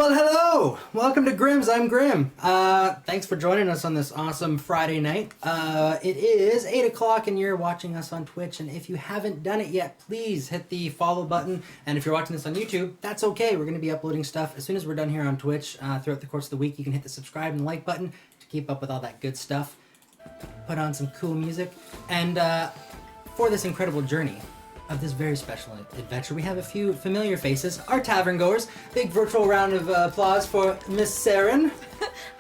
Well, hello! Welcome to Grimm's. I'm Grimm. Thanks for joining us on this awesome Friday night. It is 8 o'clock and you're watching us on Twitch, and if you haven't done it yet, please hit the follow button. And if you're watching this on YouTube, that's okay. We're going to be uploading stuff as soon as we're done here on Twitch. Throughout the course of the week, you can hit the subscribe and like button to keep up with all that good stuff. Put on some cool music. And for this incredible journey of this very special adventure, we have a few familiar faces, our tavern goers. Big virtual round of applause for Miss Saren.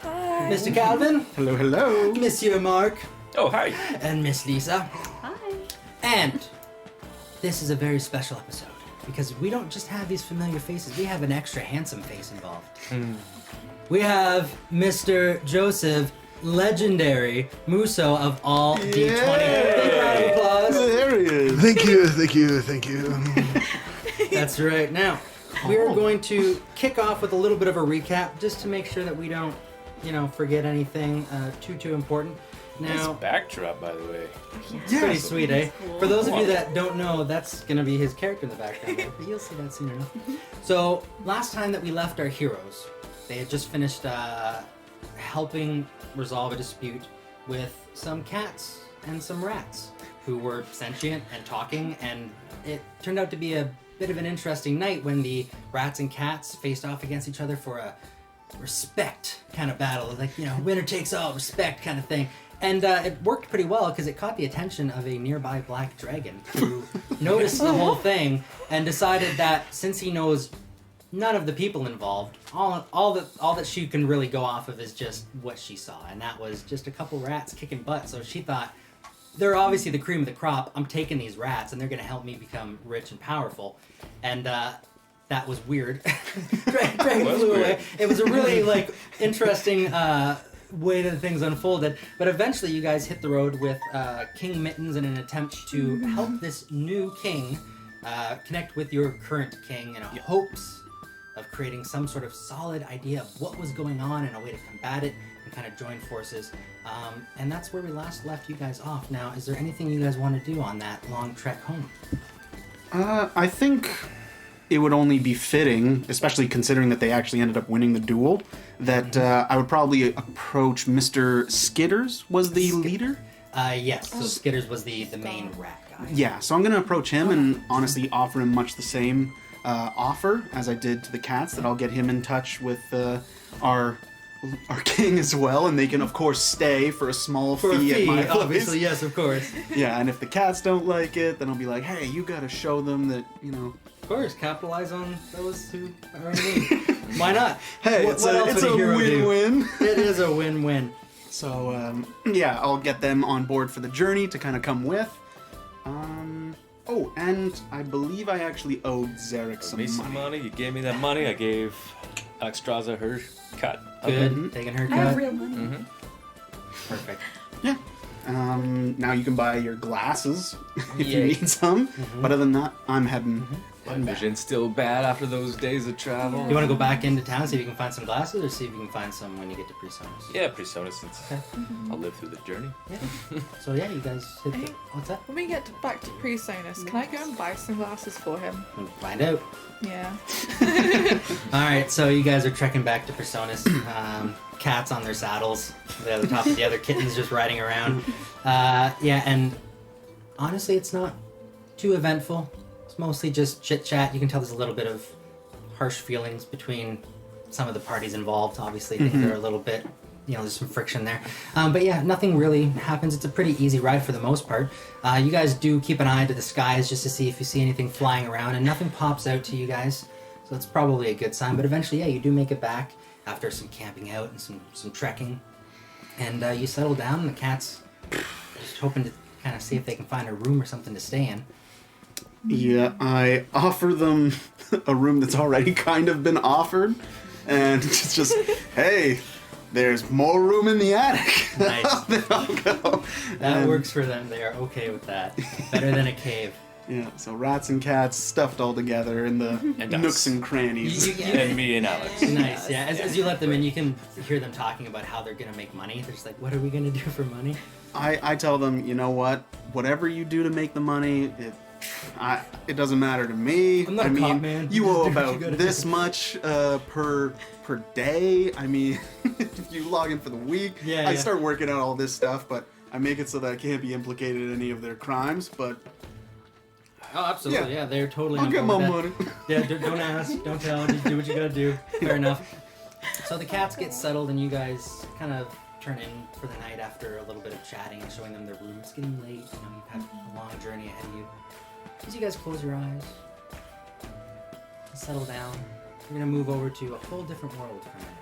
Hi. Mr. Calvin. Hello, hello. Monsieur Mark. Oh, hi. And Miss Lisa. Hi. And this is a very special episode because we don't just have these familiar faces, we have an extra handsome face involved. We have Mr. Joseph, legendary Musso of all D20. Big round of applause. There he is. Thank you. That's right. Now, we're going to kick off with a little bit of a recap just to make sure that we don't, forget anything too important. Nice Now, backdrop, by the way. it's pretty sweet, eh? For those of you that don't know, that's going to be his character in the background there, but you'll see that soon enough. So, last time that we left our heroes, they had just finished helping resolve a dispute with some cats and some rats who were sentient and talking, and it turned out to be a bit of an interesting night when the rats and cats faced off against each other for a respect kind of battle, like, winner takes all, respect kind of thing. And it worked pretty well because it caught the attention of a nearby black dragon who noticed the whole thing and decided that since he knows none of the people involved, all that she can really go off of is just what she saw, and that was just a couple rats kicking butt. So she thought, they're obviously the cream of the crop. I'm taking these rats, and they're going to help me become rich and powerful. And that was weird. Dragon flew away. It was a really interesting way that things unfolded. But eventually, you guys hit the road with King Mittens in an attempt to help this new king connect with your current king in hopes of creating some sort of solid idea of what was going on and a way to combat it and kind of join forces. And that's where we last left you guys off. Now, is there anything you guys want to do on that long trek home? I think it would only be fitting, especially considering that they actually ended up winning the duel, that I would probably approach Mr. Skitters was the leader? Yes, so Skitters was the main rat guy. Yeah, so I'm going to approach him and honestly offer him much the same offer as I did to the cats, that I'll get him in touch with our king as well, and they can of course stay for a small fee at my place. Obviously, yes, of course. Yeah, and if the cats don't like it, then I'll be like, hey, you gotta show them that, Of course, capitalize on those who are in need. Why not? Hey, what else it's would a hero do? win-win. It is a win-win. So, yeah, I'll get them on board for the journey to kind of come with. Oh, and I believe I actually owed Zarek some money. You gave me that money. I gave Alexstrasza her cut. Good. Taking her I have cut. real money. Perfect. Yeah. Now you can buy your glasses if you Yay. need some. But other than that, I'm heading My back. vision's still bad after those days of travel. You want to go back into town, see if you can find some glasses, or see if you can find some when you get to Presonus? Yeah, Presonus, since Okay. I'll live through the journey. Yeah. So yeah, you guys hit the... What's that? When we get back to Presonus, can I go and buy some glasses for him? We'll find out. Yeah. Alright, so you guys are trekking back to Presonus. Cats on their saddles. They're at the top of the other kittens just riding around. Yeah, and honestly, it's not too eventful. It's mostly just chit-chat. You can tell there's a little bit of harsh feelings between some of the parties involved. Obviously, things are a little bit, there's some friction there. But yeah, nothing really happens. It's a pretty easy ride for the most part. You guys do keep an eye to the skies just to see if you see anything flying around, and nothing pops out to you guys. So it's probably a good sign. But eventually, yeah, you do make it back after some camping out and some trekking. And you settle down, and the cat's just hoping to kind of see if they can find a room or something to stay in. Yeah, I offer them a room that's already kind of been offered. And it's just, hey, there's more room in the attic. Nice. Then I'll go. That works for them. They are okay with that. Better than a cave. Yeah, so rats and cats stuffed all together in the And nooks us. and crannies. And me and Alex. Nice, yeah. As you let them in, you can hear them talking about how they're going to make money. They're just like, what are we going to do for money? I tell them, you know what? Whatever you do to make the money, It doesn't matter to me. I'm not I a mean, cop, man. you Just owe do what about you gotta this do. much per day. I mean, if you log in for the week, Yeah, I yeah. start working out all this stuff, but I make it so that I can't be implicated in any of their crimes. But Oh, absolutely. Yeah. Yeah, they're totally I'll on get board my with that. money. Yeah, don't ask, don't tell, just do what you gotta do. Fair enough. So the cats get settled and you guys kind of turn in for the night after a little bit of chatting and showing them their room. It's getting late, you've had a long journey ahead of you. As you guys close your eyes, settle down, you're gonna move over to a whole different world for a minute.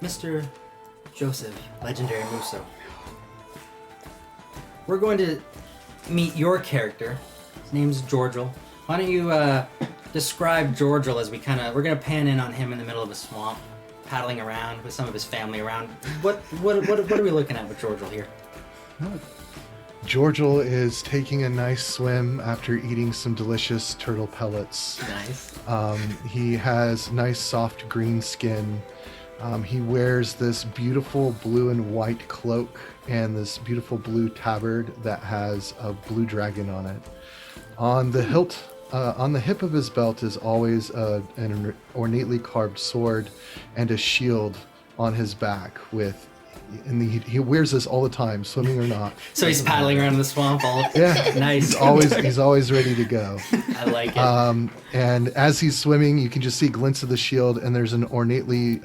Mr. Joseph, legendary Musso. We're going to meet your character. His name's Gorgle. Why don't you describe Gorgle as we're gonna pan in on him in the middle of a swamp, paddling around with some of his family around. What are we looking at with Gorgle here? Gorgle is taking a nice swim after eating some delicious turtle pellets. Nice. He has nice soft green skin. He wears this beautiful blue and white cloak and this beautiful blue tabard that has a blue dragon on it. On the hip of his belt is always an ornately carved sword and a shield on his back he wears this all the time, swimming or not. So he's paddling around in the swamp all Yeah, nice. he's always ready to go. I like it. And as he's swimming, you can just see glints of the shield, and there's an ornately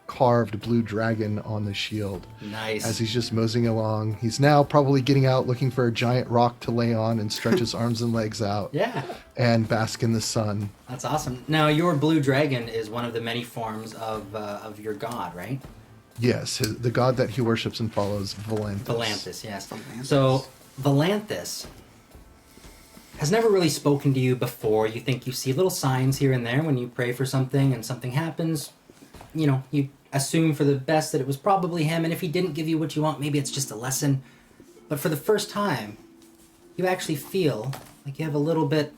carved blue dragon on the shield. Nice. As he's just moseying along, he's now probably getting out looking for a giant rock to lay on and stretch his arms and legs out. Yeah. And bask in the sun. That's awesome. Now your blue dragon is one of the many forms of your god, right? Yes, the god that he worships and follows, Valanthus. Valanthus, yes. So Valanthus has never really spoken to you before. You think you see little signs here and there when you pray for something and something happens. You assume for the best that it was probably him, and if he didn't give you what you want, maybe it's just a lesson. But for the first time, you actually feel like you have a little bit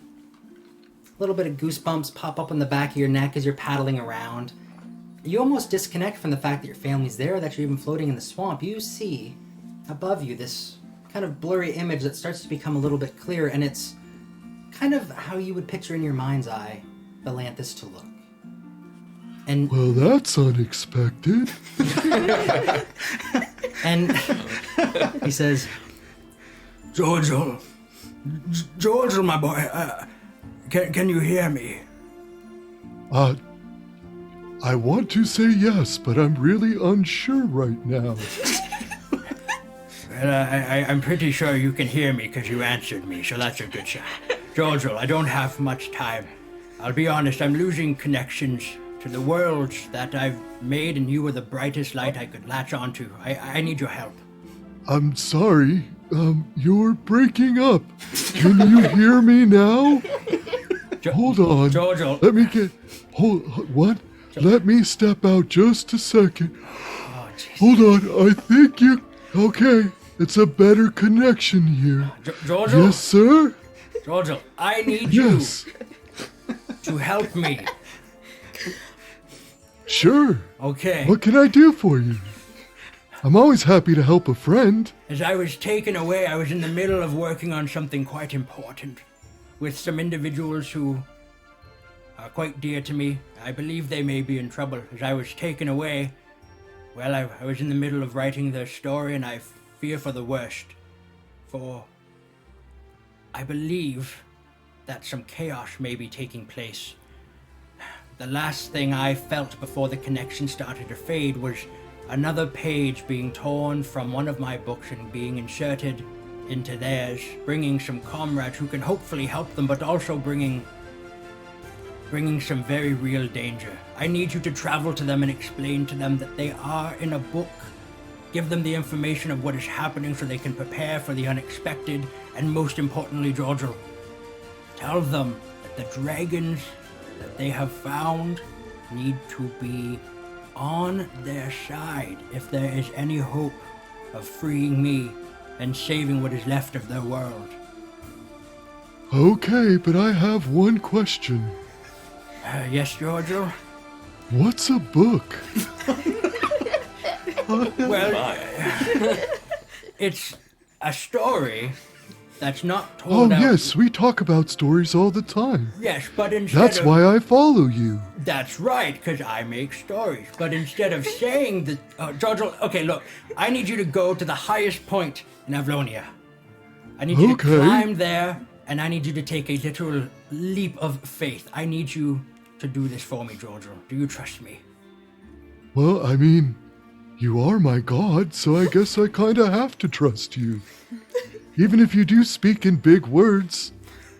of goosebumps pop up on the back of your neck as you're paddling around. You almost disconnect from the fact that your family's there, that you're even floating in the swamp. You see above you this kind of blurry image that starts to become a little bit clearer, and it's kind of how you would picture in your mind's eye Valanthus to look. And Well, that's unexpected. and he says, Gorgle, my boy, can you hear me? I want to say yes, but I'm really unsure right now. Well, I'm pretty sure you can hear me because you answered me, so that's a good sign. Gorgle, I don't have much time. I'll be honest, I'm losing connections to the worlds that I've made, and you were the brightest light I could latch onto. I need your help. I'm sorry. You're breaking up. Can you hear me now? Hold on. Gorgle. Let me get... What? Let me step out just a second. Oh, jeez. Hold on. I think you... Okay. It's a better connection here. Gorgle? Yes, sir? Gorgle, I need Yes. you to help me. Sure. Okay. What can I do for you? I'm always happy to help a friend. As I was taken away, I was in the middle of working on something quite important with some individuals who are quite dear to me. I believe they may be in trouble. As I was taken away, well, I was in the middle of writing their story, and I fear for the worst. For I believe that some chaos may be taking place. The last thing I felt before the connection started to fade was another page being torn from one of my books and being inserted into theirs, bringing some comrades who can hopefully help them, but also bringing some very real danger. I need you to travel to them and explain to them that they are in a book. Give them the information of what is happening so they can prepare for the unexpected, and most importantly, Gorgle, tell them that the dragons that they have found need to be on their side if there is any hope of freeing me and saving what is left of their world. Okay, but I have one question. Yes, Gorgle? What's a book? Well, it's a story That's not Oh, told out. yes, we talk about stories all the time. Yes, but instead That's of... why I follow you. That's right, because I make stories. But instead of saying the... Gorgle, okay, look. I need you to go to the highest point in Avlonia. I need you to Okay. climb there, and I need you to take a literal leap of faith. I need you to do this for me, Gorgle. Do you trust me? Well, I mean, you are my god, so I guess I kinda have to trust you. Even if you do speak in big words.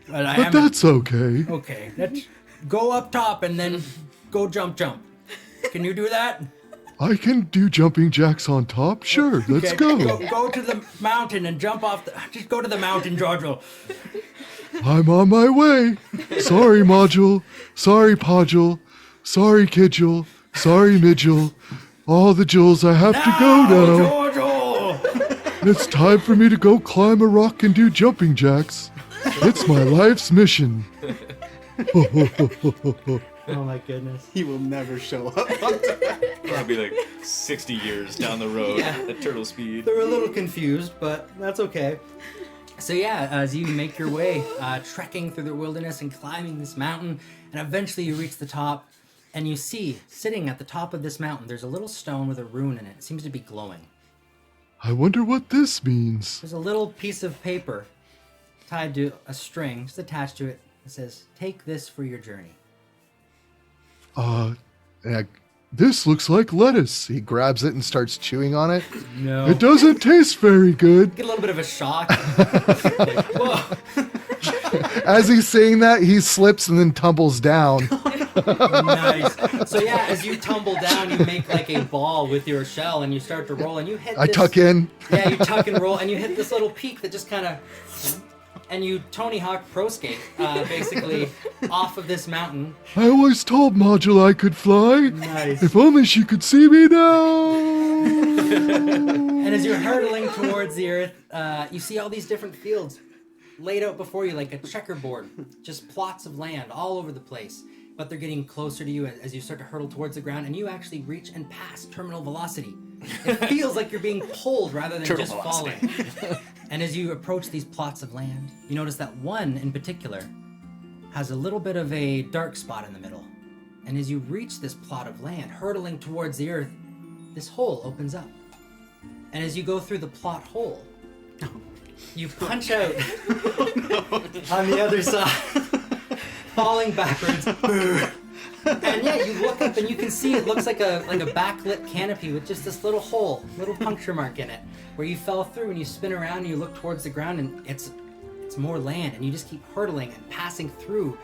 Well, I But am... that's okay. Okay, let's go up top and then go jump. Can you do that? I can do jumping jacks on top. Sure, let's Okay, go. Go to the mountain and jump off the... Just go to the mountain, Gorgle. I'm on my way. Sorry, Module. Sorry, Podule. Sorry, Kidule. Sorry, Midgel. All the Jules, I have to go now. Gorgle! It's time for me to go climb a rock and do jumping jacks. It's my life's mission. Oh my goodness. He will never show up. That'll be like 60 years down the road at turtle speed. They're a little confused, but that's okay. So yeah, as you make your way, trekking through the wilderness and climbing this mountain, and eventually you reach the top, and you see, sitting at the top of this mountain, there's a little stone with a rune in it. It seems to be glowing. I wonder what this means. There's a little piece of paper tied to a string, just attached to it. It says, "Take this for your journey." This looks like lettuce. He grabs it and starts chewing on it. No. It doesn't taste very good. Get a little bit of a shock. Like, whoa. As he's saying that, he slips and then tumbles down. Nice. So yeah, as you tumble down, you make like a ball with your shell, and you start to roll, and you hit. I this, tuck in. Yeah, you tuck and roll, and you hit this little peak that just kind of, and you Tony Hawk pro skate, basically off of this mountain. I always told Module I could fly. Nice. If only she could see me now. And as you're hurtling towards the earth, you see all these different fields laid out before you like a checkerboard, just plots of land all over the place. But they're getting closer to you as you start to hurtle towards the ground, and you actually reach and pass terminal velocity. It feels like you're being pulled rather than Terminal just velocity. falling. And as you approach these plots of land, you notice that one in particular has a little bit of a dark spot in the middle. And as you reach this plot of land, hurtling towards the earth, this hole opens up. And as you go through the plot hole, you punch out on the other side, falling backwards. And yeah, you look up and you can see it looks like a backlit canopy with just this little hole, little puncture mark in it, where you fell through, and you spin around and you look towards the ground, and it's more land, and you just keep hurtling and passing through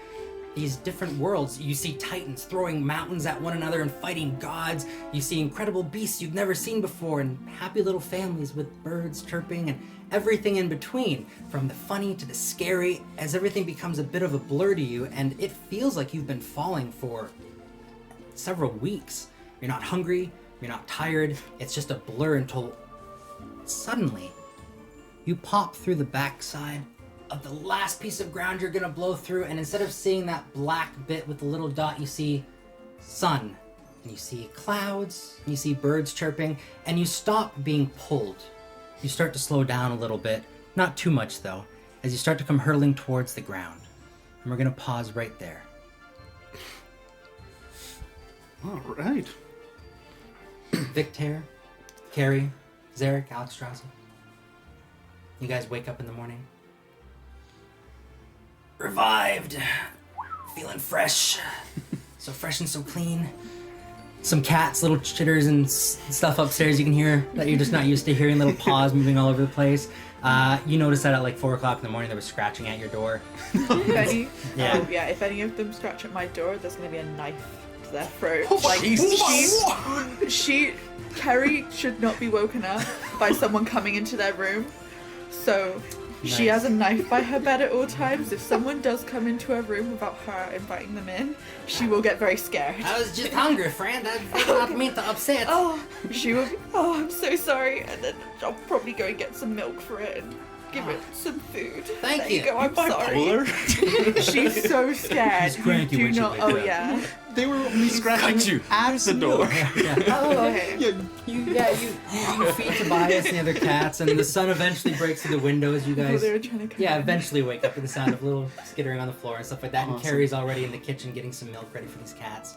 these different worlds. You see titans throwing mountains at one another and fighting gods. You see incredible beasts you've never seen before, and happy little families with birds chirping, and everything in between, from the funny to the scary, as everything becomes a bit of a blur to you, and it feels like you've been falling for several weeks. You're not hungry, you're not tired, it's just a blur until suddenly you pop through the backside of the last piece of ground you're gonna blow through, and instead of seeing that black bit with the little dot, you see sun, and you see clouds, and you see birds chirping, and you stop being pulled. You start to slow down a little bit, not too much though, as you start to come hurtling towards the ground. And we're gonna pause right there. All right. Victor, Carrie, Zarek, Alexstrasza. You guys wake up in the morning. Revived. Feeling fresh. So fresh and so clean. Some cats, little chitters and stuff upstairs you can hear that you're just not used to hearing, little paws moving all over the place. You notice that at like 4 o'clock in the morning they were scratching at your door. If any of them scratch at my door, there's gonna be a knife to their throat. Carrie should not be woken up by someone coming into their room. So she has a knife by her bed at all times. If someone does come into her room without her inviting them in, she will get very scared. I was just hungry, friend. I did not mean to upset. She will be, I'm so sorry. And then I'll probably go and get some milk for it and give it some food. Thank there you. you go. I'm sorry. Bipolar? She's so scared. She's cranky You when she not. wakes Oh up. yeah. They were only scratching Cut you. at the door. Oh okay. You feed Tobias and the other cats, and the sun eventually breaks through the window as you Well, guys. they were trying to come Yeah, in. eventually wake up to the sound of little skittering on the floor and stuff like that. And Awesome. Carrie's already in the kitchen getting some milk ready for these cats.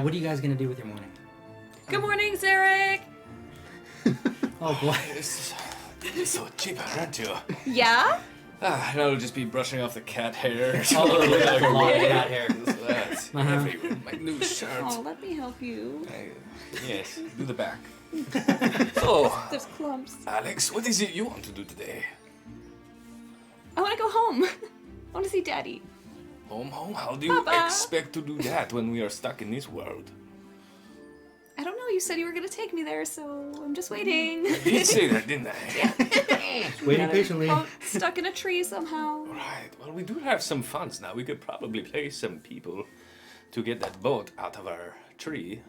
What are you guys gonna do with your morning? Good morning, Zarek. Oh boy. You're so cheap, aren't you? Yeah? I'll just be brushing off the cat hair. Oh, look at the long cat hair. That's Uh-huh. everywhere. My new shirt. Oh, let me help you. Yes, do the back. So, There's clumps. Alex, what is it you want to do today? I want to go home. I want to see Daddy. Home? How do you Papa. expect to do that when we are stuck in this world? I don't know. You said you were going to take me there, so I'm just waiting. I did say that, didn't I? Waiting patiently. Oh, stuck in a tree somehow. Right. Well, we do have some funds now. We could probably pay some people to get that boat out of our tree.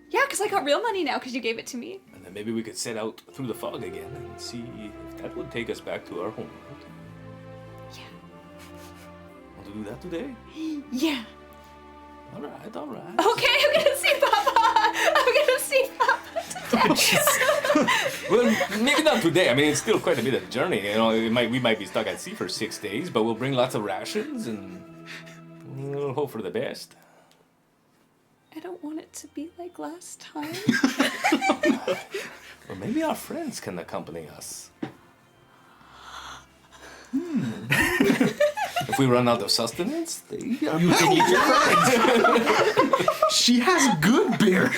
Yeah, because I got real money now because you gave it to me. And then maybe we could set out through the fog again and see if that would take us back to our home. Yeah. Want to do that today? Yeah. All right. Okay, I'm going to see Papa. I'm going to see Papa today. Well, maybe not today. I mean, it's still quite a bit of journey. You know, we might be stuck at sea for 6 days, but we'll bring lots of rations and we'll hope for the best. I don't want it to be like last time. Or maybe our friends can accompany us. If we run out of sustenance, they You can eat your friends. She has good beer.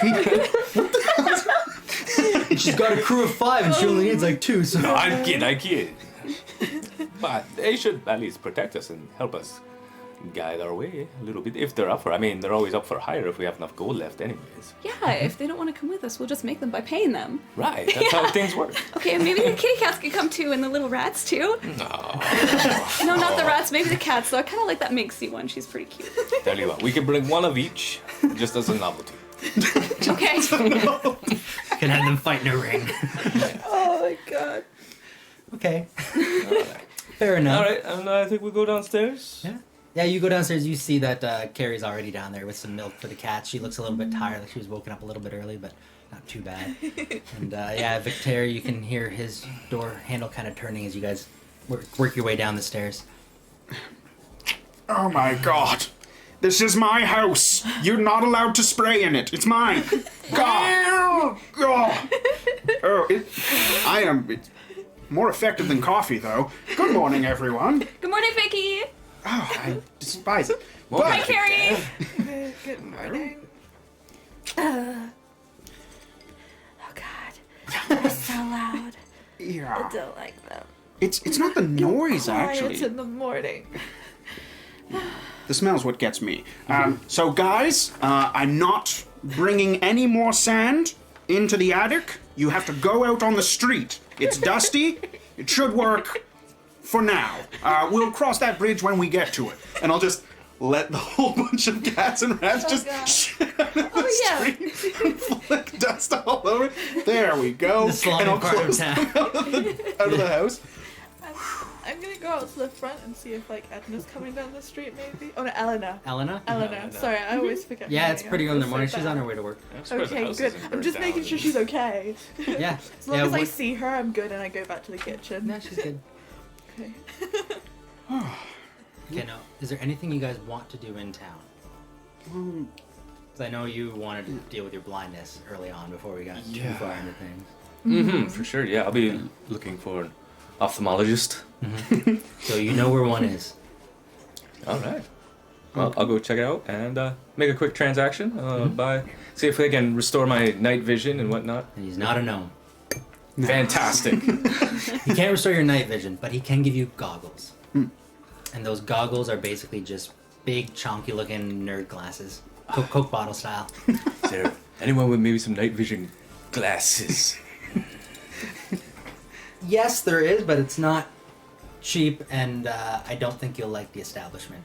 She's got a crew of 5 and she only needs like 2, so. No, I kid. But they should at least protect us and help us guide our way a little bit if they're up for it. I mean, they're always up for hire if we have enough gold left anyways. Yeah, if they don't want to come with us, we'll just make them by paying them. Right, that's how things work. Okay, maybe the kitty cats can come too, and the little rats too. No. No, not the rats, maybe the cats. So I kind of like that Minxie one. She's pretty cute. Tell you what, we can bring one of each just as a novelty. Okay. Can have them fight in a ring. Oh my god. Okay. Alright. Fair enough. Alright, and I think we go downstairs. Yeah. Yeah, you go downstairs, you see that Carrie's already down there with some milk for the cat. She looks a little bit tired, like she was woken up a little bit early, but not too bad. And yeah, Victor, you can hear his door handle kind of turning as you guys work your way down the stairs. Oh my god. This is my house. You're not allowed to spray in it. It's mine. God. God. Oh, it's more effective than coffee, though. Good morning, everyone. Good morning, Vicky. Oh, I despise it. Hi, Carrie. Good morning. Oh God, they're so loud. Yeah. Don't like them. It's not the noise, actually. Quiet in the morning. The smell's what gets me. So guys, I'm not bringing any more sand into the attic. You have to go out on the street. It's dusty. It should work for now. We'll cross that bridge when we get to it. And I'll just let the whole bunch of cats and rats just God. shit out of the Oh, yeah. street and flick dust all over. There we go. The slimy And I'll part of close town. them out of the house. I'm gonna go out to the front and see if like Edna's coming down the street maybe. Oh no, Elena. Elena? Eleanor. Sorry, I always forget. Yeah, her it's name. pretty I'm early in the so morning. She's bad. on her way to work. I'm surprised the Okay, house good. isn't I'm burnt just down. making sure she's okay. Yeah. As long yeah, as I what- see her, I'm good, and I go back to the kitchen. No, she's good. Okay. Okay, now, is there anything you guys want to do in town? Because I know you wanted to deal with your blindness early on before we got too Yeah. far into things. Mm-hmm, for sure, yeah. I'll be looking for an ophthalmologist. So you know where one is. Alright. Well, I'll go check it out and make a quick transaction. See if they can restore my night vision and whatnot. And he's not a gnome. Fantastic. He can't restore your night vision, but he can give you goggles. And those goggles are basically just big, chonky looking nerd glasses. Coke bottle style. Is there anyone with maybe some night vision glasses? Yes, there is, but it's not cheap, and I don't think you'll like the establishment.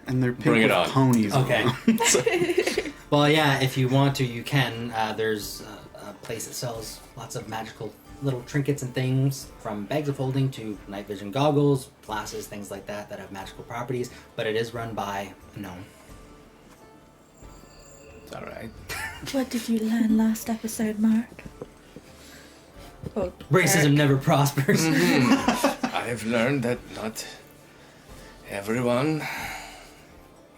And they're pink Bring it with on. ponies on Okay. them. Well, yeah, if you want to, you can. There's a place that sells lots of magical little trinkets and things, from bags of holding to night vision goggles, glasses, things like that have magical properties. But it is run by a gnome. It's alright. What did you learn last episode, Mark? Oh, Racism Eric. never prospers. I've learned that not everyone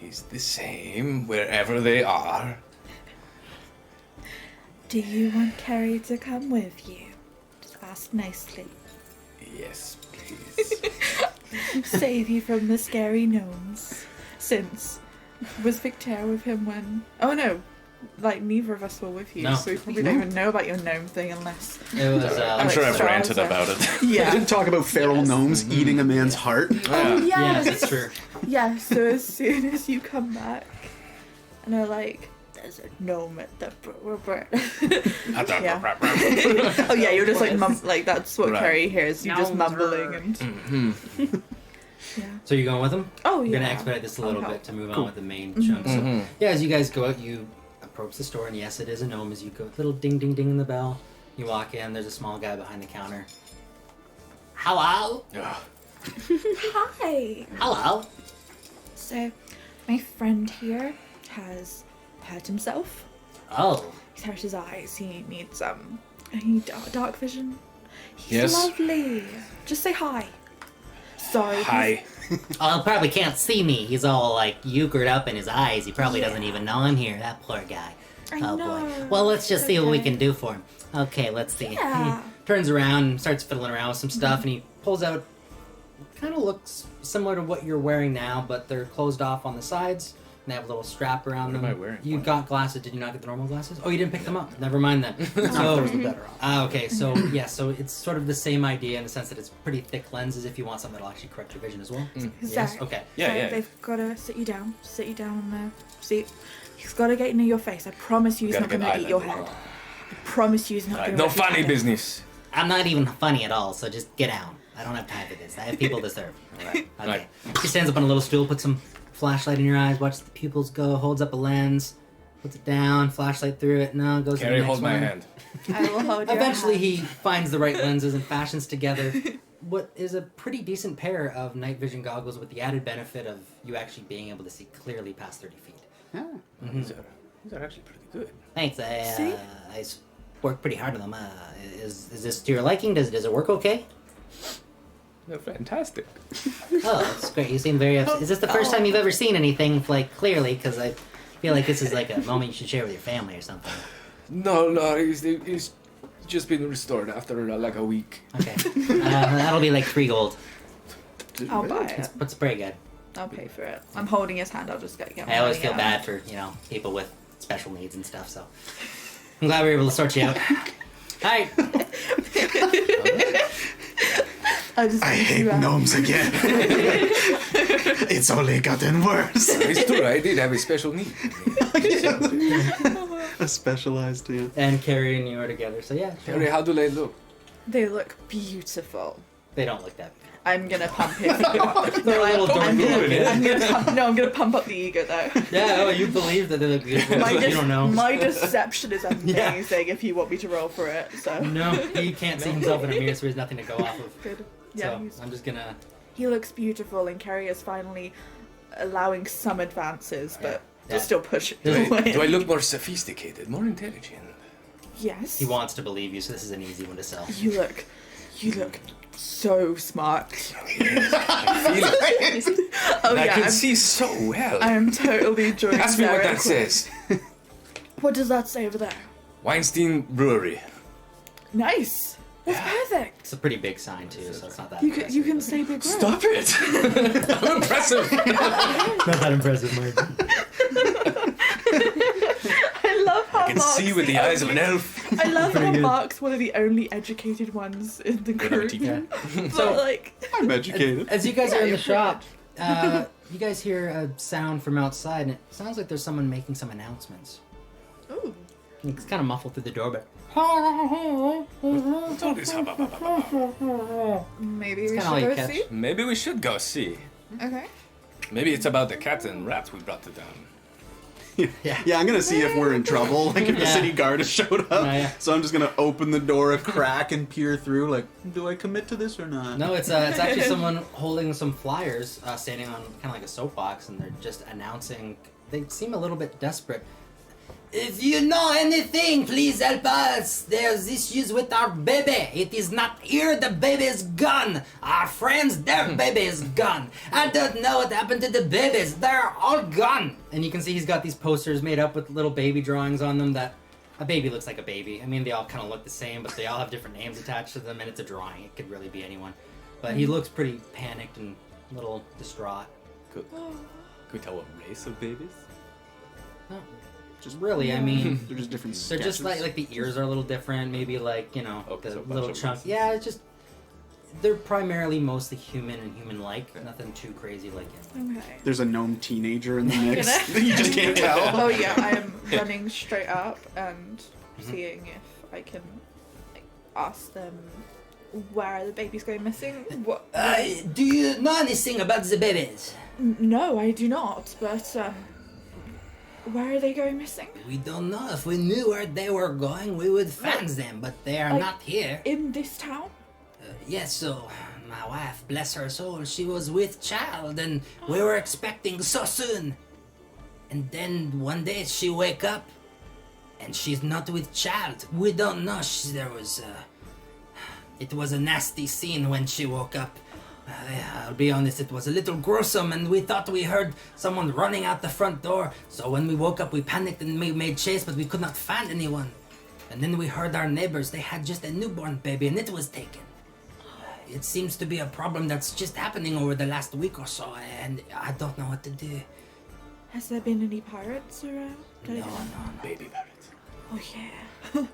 is the same wherever they are. Do you want Carrie to come with you? Just ask nicely. Yes, please. Save you from the scary gnomes. Since was Victor with him when? Oh no, like neither of us were with you, No. so we probably don't even know about your gnome thing unless. It was. I'm sure I've Charles, ranted about it. I Yeah. didn't talk about feral gnomes eating a man's heart. Oh Yes, yes. it's true. Yeah. So as soon as you come back, and they're like, "There's a gnome at the." Yeah. Oh yeah, you're just like like that's what Right. Carrie hears. You're just Gnomes mumbling are- and. Mhm. Yeah. So you going with them? Oh We're yeah. gonna expedite this a little Okay. bit to move on Cool. with the main Mhm. chunk. So, Mhm. yeah, as you guys go out, you approach the store, and yes, it is a gnome. As you go, little ding, ding, ding in the bell. You walk in. There's a small guy behind the counter. Hello. Ugh. Hi. Hello. So, my friend here has hurt himself. Oh. He's hurt his eyes. He needs dark vision. He's Yes. lovely. Just say hi. Sorry. Hi. Oh, he probably can't see me. He's all like euchred up in his eyes. He probably Yeah. doesn't even know I'm here. That poor guy. I Oh know. boy. Well, let's just It's see what we okay. can do for him. Okay, let's see. Yeah. He turns around and starts fiddling around with some stuff, and he pulls out. Kind of looks similar to what you're wearing now, but they're closed off on the sides. And they have a little strap around What them. am I wearing? You What? got glasses. Did you not get the normal glasses? Oh, you didn't pick them up. Never mind then. Those So, are the better option. okay. So yeah. So it's sort of the same idea in the sense that it's pretty thick lenses. If you want something that'll actually correct your vision as well. Yes. Zach. Okay. Yeah, So yeah. They've got to sit you down. Sit you down on the seat. He's got to get near your face. I promise you he's Gotta not going get to eat your eyeliner. head. I promise you he's not going to No funny business. I'm not even funny at all. So just get down. I don't have time for this. I have people to serve. Right. Okay. Right. He stands up on a little stool, puts some flashlight in your eyes, watches the pupils go, holds up a lens, puts it down, flashlight through it. No, goes to the Carrie, next hold my one. hand. I will hold your Eventually, hand. he finds the right lenses and fashions together what is a pretty decent pair of night vision goggles, with the added benefit of you actually being able to see clearly past 30 feet. Yeah. These are actually pretty good. Thanks. See? I worked pretty hard on them. Is this to your liking? Does it work okay? They're fantastic. Oh, that's great. You seem very upset. Is this the first time you've ever seen anything like clearly? Because I feel like this is like a moment you should share with your family or something. No, he's just been restored after like a week. Okay, that'll be like 3 gold. I'll buy it. It's pretty good. I'll pay for it. I'm holding his hand. I'll just get I always money feel out. bad for people with special needs and stuff. So I'm glad we were able to sort you out. Hi. I just I need hate you out. gnomes again. It's only gotten worse. It's true, I did have a special need. A specialized, yeah. And Carrie and you are together. So yeah, sure. Carrie, how do they look? They look beautiful. They don't look that bad. I'm gonna pump his ego. They're a little I'm dorky. gonna pump up the ego though. Yeah, oh, you believe that they look beautiful. My, but you don't know. my deception is Yeah. amazing if you want me to roll for it. So No, he can't see himself in a mirror, so there's nothing to go off of. good. Yeah, So I'm just gonna. he looks beautiful, and Carrie is finally allowing some advances, but Yeah. still pushing Do away. I look more sophisticated, more intelligent? Yes. He wants to believe you, so this is an easy one to sell. You look so smart. I feel it. Oh I yeah, can I'm, see so well. I am totally enjoying. Ask me what that Sarah. says. What does that say over there? Weinstein Brewery. Nice. That's perfect. It's a pretty big sign too, so it's not that. You can impressive, but- say big words. Stop it! I'm impressive. Not that impressive, Mike. I love how I can Mark's see with the eyes of an elf. I love Pretty how good. Mark's one of the only educated ones in the Whatever, group. teacher. Yeah. But So like, I'm educated. as you guys are in the you're shop, you guys hear a sound from outside, and it sounds like there's someone making some announcements. ooh, It's kind of muffled through the door, but What's all this hubba bubba bubba? maybe It's we kinda all should you go catch. see. Maybe we should go see. Okay. Maybe it's about the cat and rat we brought to town. Yeah, I'm gonna see if we're in trouble, like if the Yeah. city guard has showed up. Yeah. So I'm just gonna open the door a crack and peer through, like, do I commit to this or not? No, it's actually someone holding some flyers, standing on kind of like a soapbox, and they're just announcing. They seem a little bit desperate. If you know anything, please help us. There's issues with our baby. It is not here. The baby is gone. Our friends, their baby is gone. I don't know what happened to the babies. They're all gone. And you can see he's got these posters made up with little baby drawings on them that a baby looks like a baby. I mean, they all kind of look the same, but they all have different names attached to them, and it's a drawing. It could really be anyone. But he looks pretty panicked and a little distraught. Could we tell what race of babies? No, just really, I mean... They're just different They're just sketches. like the ears are a little different, maybe like, you know, Okay, the so a bunch little of chunk. races. Yeah, it's just they're primarily mostly human and human-like, nothing too crazy like it. Okay. There's a gnome teenager in the mix. You know? You just can't tell. Oh yeah, I am running straight up and seeing if I can like, ask them where the baby's going missing. What? Do you know anything about the babies? No, I do not. But where are they going missing? We don't know. If we knew where they were going, we would find them, but they are Like- not here. In this town? Yes, so my wife, bless her soul, she was with child, and we were expecting so soon. And then one day she wake up, and she's not with child. We don't know. It was a nasty scene when she woke up. I'll be honest, it was a little gruesome, and we thought we heard someone running out the front door. So when we woke up, we panicked and we made chase, but we could not find anyone. And then we heard our neighbors, they had just a newborn baby, and it was taken. It seems to be a problem that's just happening over the last week or so, and I don't know what to do. Has there been any pirates around? No. Baby parrots. Oh yeah.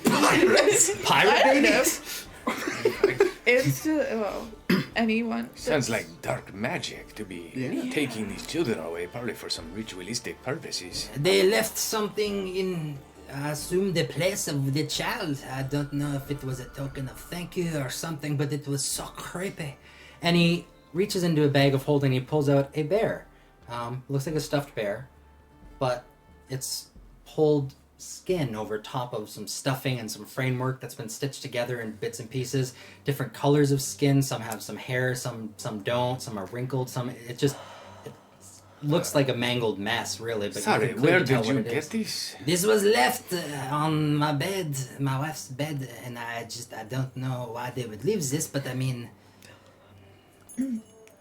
Pirate I don't babies? It's anyone. Sounds like dark magic to be Yeah. taking these children away, probably for some ritualistic purposes. They left something in, I assume, the place of the child. I don't know if it was a token of thank you or something, but it was so creepy. And he reaches into a bag of holding, he pulls out a bear. Looks like a stuffed bear, but it's pulled skin over top of some stuffing and some framework that's been stitched together in bits and pieces. Different colors of skin. Some have some hair, some don't. Some are wrinkled. It looks like a mangled mess, really. But Sorry, you can where clearly tell did you what it get is. this? This was left on my bed, my wife's bed, and I don't know why they would leave this, but I mean,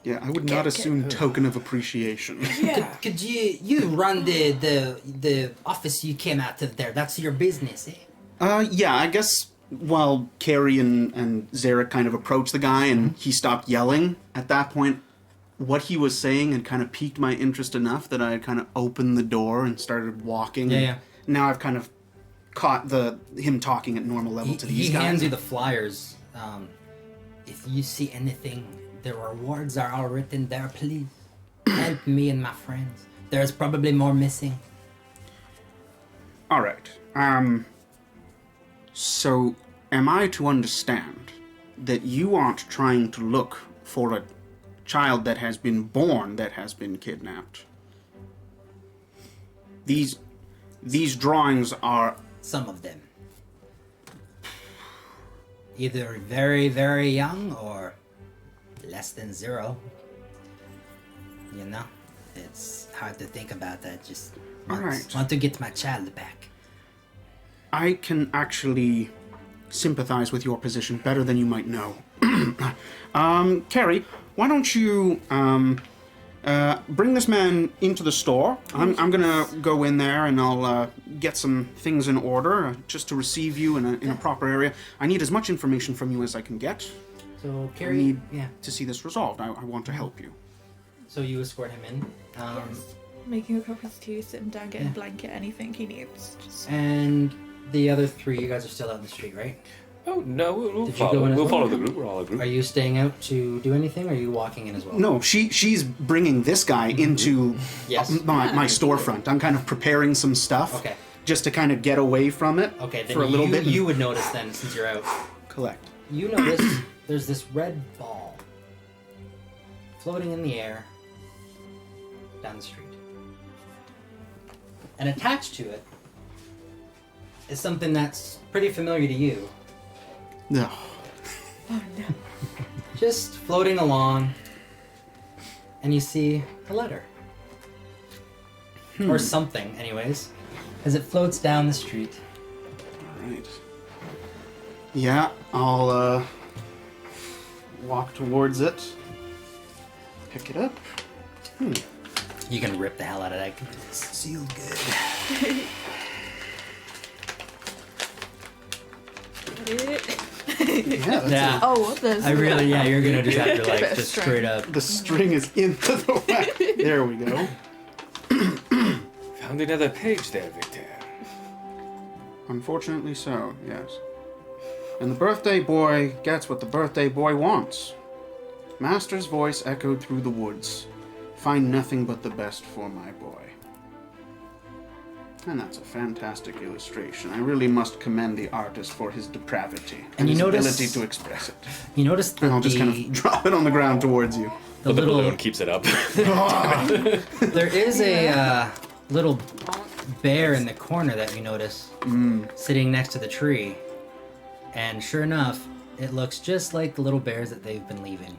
Yeah, I would not assume token of appreciation. Yeah. could you run the office you came out of there? That's your business, eh? Yeah, I guess while Carrie and Zarek kind of approached the guy and he stopped yelling, at that point, what he was saying had kind of piqued my interest enough that I kind of opened the door and started walking. Yeah. Now I've kind of caught him talking at normal level to these He guys. hands you the flyers. If you see anything, the rewards are all written there. Please help me and my friends. There's probably more missing. All right. So am I to understand that you aren't trying to look for a child that has been born that has been kidnapped? These drawings are... Some of them. Either very, very young or less than 0. You know? It's hard to think about that. Just Alright. want to get my child back. I can actually sympathize with your position better than you might know. Carrie, why don't you bring this man into the store? I'm gonna go in there and I'll get some things in order just to receive you in a proper area. I need as much information from you as I can get. So I Carrie, need yeah. to see this resolved. I want to help you. So you escort him in. Yes. Making a cup of tea, sitting down, getting a blanket, anything he needs. Just... And the other 3, you guys are still out in the street, right? Oh no, we'll Did you go in follow. as We'll well? follow the group. We're all a group. Are you staying out to do anything, or are you walking in as well? No, she's bringing this guy into Yes. my storefront. I'm kind of preparing some stuff. Okay. Just to kind of get away from it Okay, then for a little bit. you would notice then, since you're out. Collect. You notice there's this red ball floating in the air down the street. And attached to it is something that's pretty familiar to you. No. Oh no. Just floating along, and you see a letter. Or something, anyways, as it floats down the street. Alright. Yeah, I'll walk towards it. Pick it up. You can rip the hell out of that. It's sealed good. Yeah, that's Yeah. Oh, there's. You're gonna just have to Bit like of just string. straight up. The string is into the way. There we go. Found another page there, Victor. Unfortunately so, yes. And the birthday boy gets what the birthday boy wants. Master's voice echoed through the woods. Find nothing but the best for my boy. And that's a fantastic illustration. I really must commend the artist for his depravity And you his notice- ability to express it. You notice that And I'll just kind of drop it on the ground towards you. the But the little balloon keeps it up. there is a little bear in the corner that you notice sitting next to the tree, and sure enough, it looks just like the little bears that they've been leaving.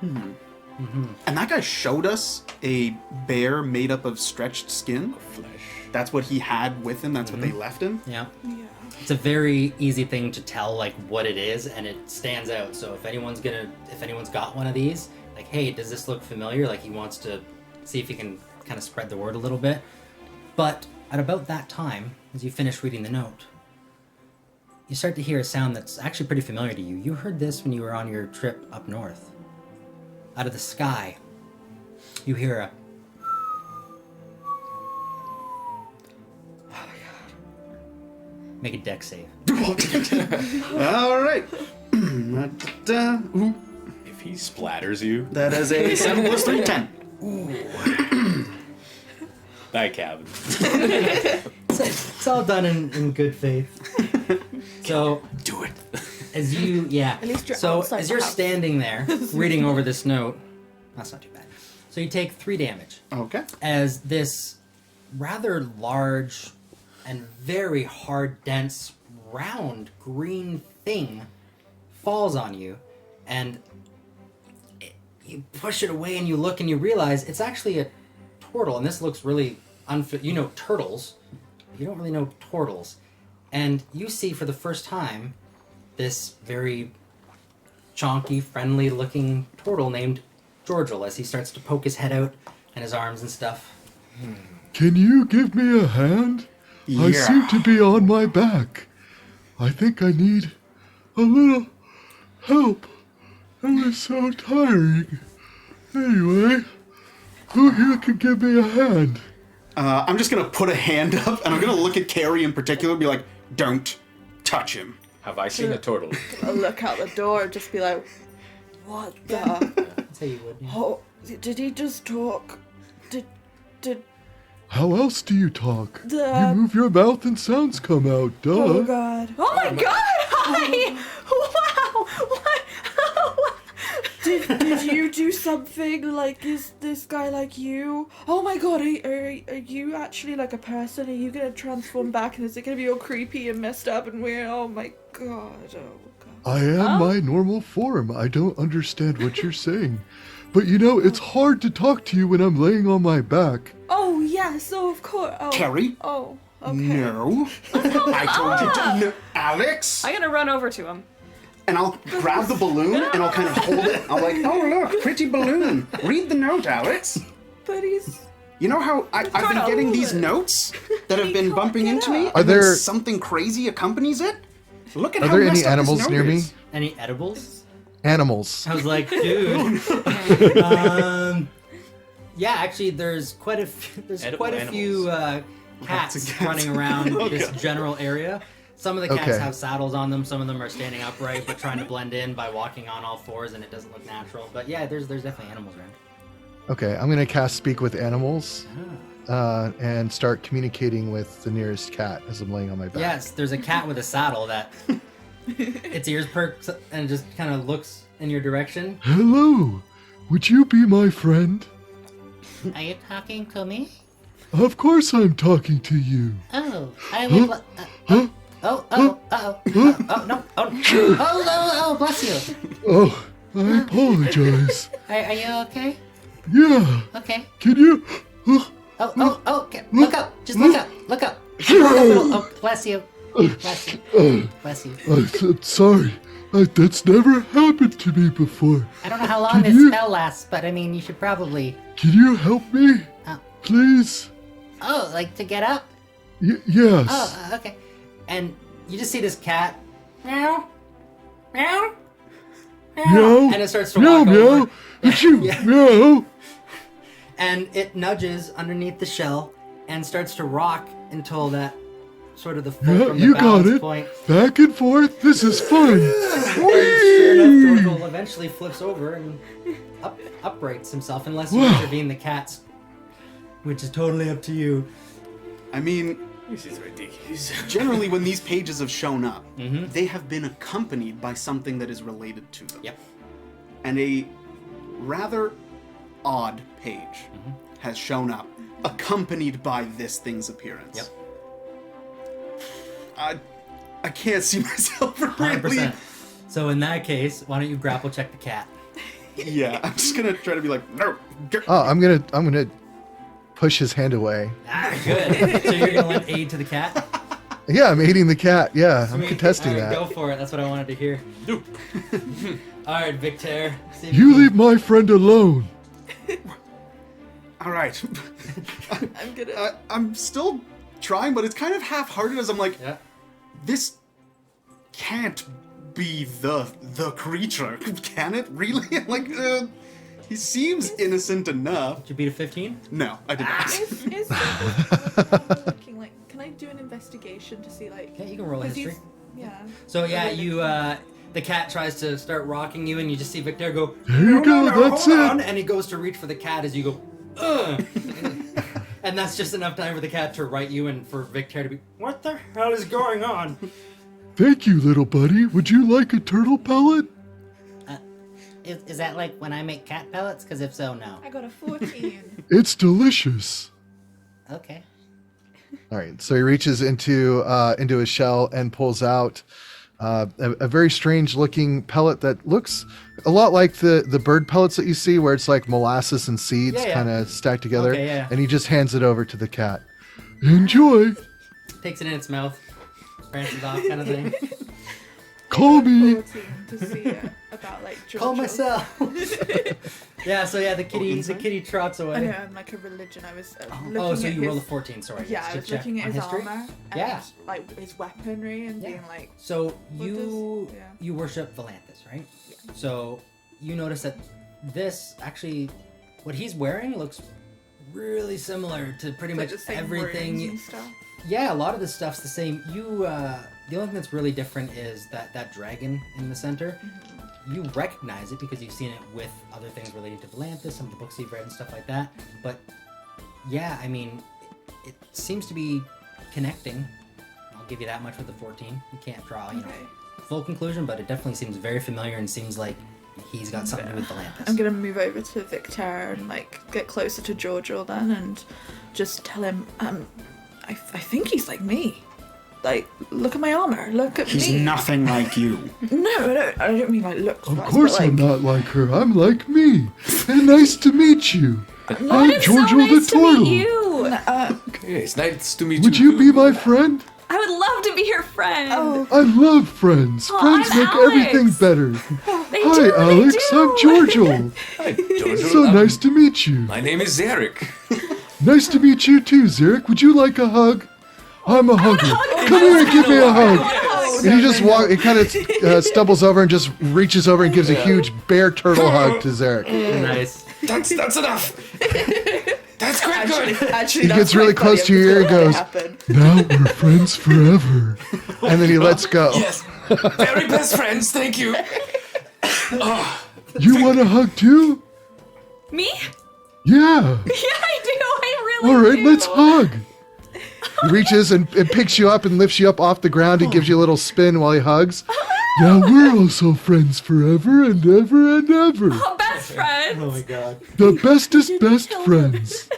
And that guy showed us a bear made up of stretched skin. Flesh. That's what he had with him. That's what they left him. Yeah. Yeah. It's a very easy thing to tell like what it is, and it stands out. So if anyone's got one of these, like, hey, does this look familiar? Like he wants to see if he can kind of spread the word a little bit. But at about that time, as you finish reading the note, you start to hear a sound that's actually pretty familiar to you. You heard this when you were on your trip up north. Out of the sky, you hear a make a deck save. All right. Ooh, If he splatters you, that is a 7 plus 3, 10. bye, Cabin. It's all done in good faith. So Do it. as you At least you're so outside as the you're house. standing there reading over this note, that's not too bad. So you take 3 damage Okay. as this rather large and very hard, dense, round green thing falls on you, and you push it away, and you look and you realize it's actually a turtle, and this looks really you know turtles, you don't really know turtles, and you see for the first time this very chonky, friendly-looking turtle named Gorgle as he starts to poke his head out and his arms and stuff. Can you give me a hand? I seem to be on my back. I think I need a little help. It was so tiring. Anyway, who here can give me a hand? I'm just going to put a hand up, and I'm going to look at Carrie in particular and be like, don't touch him. Have I seen a turtle? I'll look out the door and just be like, what the? That's how you would. Yeah. Oh, did he just talk? Did How else do you talk? The- You move your mouth and sounds come out, duh. oh god. Oh my god! Hi! Wow! What? Did you do something? Like, is this guy like you? Oh my god, are you actually like a person? Are you gonna transform back and is it gonna be all creepy and messed up and weird? Oh my god, oh god. I am my normal form. I don't understand what you're saying. But you know, it's hard to talk to you when I'm laying on my back. Oh, yes, oh, of course. Oh. Carrie? Oh, okay. No. I told you to. No. Alex? I'm gonna run over to him. And I'll grab the balloon and I'll kind of hold it. I'm like, oh, look, pretty balloon. Read the note, Alex. But he's... You know how I've been to getting hold these it. notes that have He been can't bumping get into me? up. Are And then there- something crazy accompanies it? Look at Are how there any messed up this animals note near me? is. Any edibles? Animals. I was like, dude. Yeah, actually, there's quite a few cats of cats. running around this general area. Some of the cats Okay. have saddles on them. Some of them are standing upright but trying to blend in by walking on all fours, and it doesn't look natural. But yeah, there's definitely animals around. Okay, I'm gonna cast Speak with Animals and start communicating with the nearest cat as I'm laying on my back. Yes, there's a cat with a saddle that its ears perks and it just kind of looks in your direction. Hello, would you be my friend? Are you talking to me? Of course I'm talking to you. Oh, I would. Oh, no. Oh, bless you. Oh, I apologize. Are you okay? Yeah. Okay. Can you? Okay. Look up. Just look up. Look up. Oh, bless you. Bless you. Bless you. I'm sorry. That's never happened to me before. I don't know how long this spell lasts, but I mean, you should probably. Can you help me? Please? Oh, like to get up? Yes. Oh, okay. And you just see this cat. Meow. Meow. Meow. And it starts to walk meow, over. Achoo, Yeah. meow. And it nudges underneath the shell and starts to rock until that sort of the foot Yeah, from the you got balance it. point. Back and forth. This is fun. And sure enough, Gorgle eventually flips over and uprights himself, unless you intervene the cat's, which is totally up to you. I mean, This is ridiculous. generally when these pages have shown up, Mm-hmm. they have been accompanied by something that is related to them. Yep. And a rather odd page Mm-hmm. has shown up, accompanied by this thing's appearance. Yep. I can't see myself really. 100%. So in that case, why don't you grapple check the cat? Yeah, I'm just gonna try to be like, no. Oh, I'm gonna push his hand away. Good. So you're gonna lend aid to the cat? Yeah, I'm aiding the cat. Yeah, I'm Sweet. contesting All right, that. Go for it. That's what I wanted to hear. All right, Victor. See if You can- leave my friend alone. All right. I'm gonna. I'm still trying, but it's kind of half-hearted as I'm like, Yeah. this can't be the creature, can it? Really? Like, he seems innocent enough. Did you beat a 15? No, I did not. Is looking like? Can I do an investigation to see like? Yeah, you can roll was history. Yeah. So yeah, you the cat tries to start rocking you, and you just see Victor go. There you go. That's hold it. on," and he goes to reach for the cat as you go. Ugh. And that's just enough time for the cat to right you, and for Victor to be. What the hell is going on? Thank you, little buddy. Would you like a turtle pellet? Is that like when I make cat pellets? Because if so, no. I got a 14. It's delicious. Okay. All right, so he reaches into his shell and pulls out a very strange-looking pellet that looks a lot like the bird pellets that you see, where it's like molasses and seeds Yeah. kind of stacked together. Okay, yeah. And he just hands it over to the cat. Enjoy. Takes it in its mouth, branches off, kind of thing. Call me. 14 to see about like. Call Georgia. myself. Yeah. So yeah, the kitty trots I know, away. I'm like a religion. I was looking Oh, so at you his, rolled a 14. Sorry. Yeah, I To was check looking at on his history. armor and Yeah. like his weaponry and Yeah. being like, So What you does- yeah. you worship Volantis, right? So you notice that this actually, what he's wearing looks really similar to pretty like much the same everything. runes and stuff. Yeah, a lot of the stuff's the same. You, the only thing that's really different is that dragon in the center. You recognize it because you've seen it with other things related to Volantis, some of the books you've read and stuff like that. But yeah, I mean, it seems to be connecting. I'll give you that much with the 14. You can't draw, you know, Okay. full conclusion, but it definitely seems very familiar and seems like he's got something to do with Volantis. I'm gonna move over to Victor and like get closer to Gorgle then and just tell him, I think he's like me. Like, look at my armor. Look at He's me. nothing like you. No, I don't mean like looks. Of wise, course but, like, I'm not like her. I'm like me. And nice to meet you. I'm It's Gorgle so nice the to Turtle. meet you. Okay, it's nice to meet Would you. you be my friend? I would love to be your friend. Oh, I love friends. Oh, Friends I'm make Alex. everything better. They Hi, do, Alex. They I'm do. Gorgle. Hi, George. So nice to meet you. My name is Zarek. Nice to meet you too, Zarek. Would you like a hug? I'm a hugger. Come here and give me a hug. And he just he kind of stumbles over and just reaches over and gives a huge bear turtle hug to Zarek. Nice. That's enough. That's quite good. actually, He that's gets really quite close funny. to your ear and I'm goes, just gonna let it now happen. we're friends forever. And then he lets go. Yes, very best friends. Thank you. You want a hug too? Me? Yeah. Yeah, I do. I really All right, do. let's hug. He reaches and picks you up and lifts you up off the ground and gives you a little spin while he hugs. Now we're also friends forever and ever and ever. Oh, best friends. Oh my god. The bestest best friends.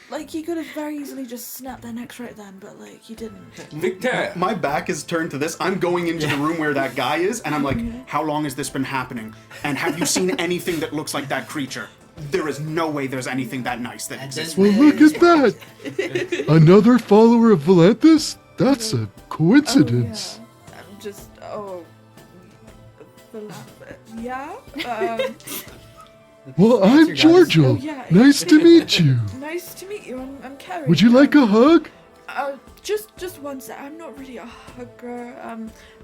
Like, he could have very easily just snapped their necks right then, but, like, he didn't. Victor! My back is turned to this. I'm going into the room where that guy is, and I'm like, how long has this been happening? And have you seen anything that looks like that creature? There is no way there's anything that nice that exists. Well, look at that! Another follower of Valanthus? That's a coincidence. Oh, yeah. I'm just, yeah? Well, I'm Gorgle. Oh, yeah. Nice to meet you. Nice to meet you. I'm Carrie. Would you like a hug? Just one sec. I'm not really a hugger,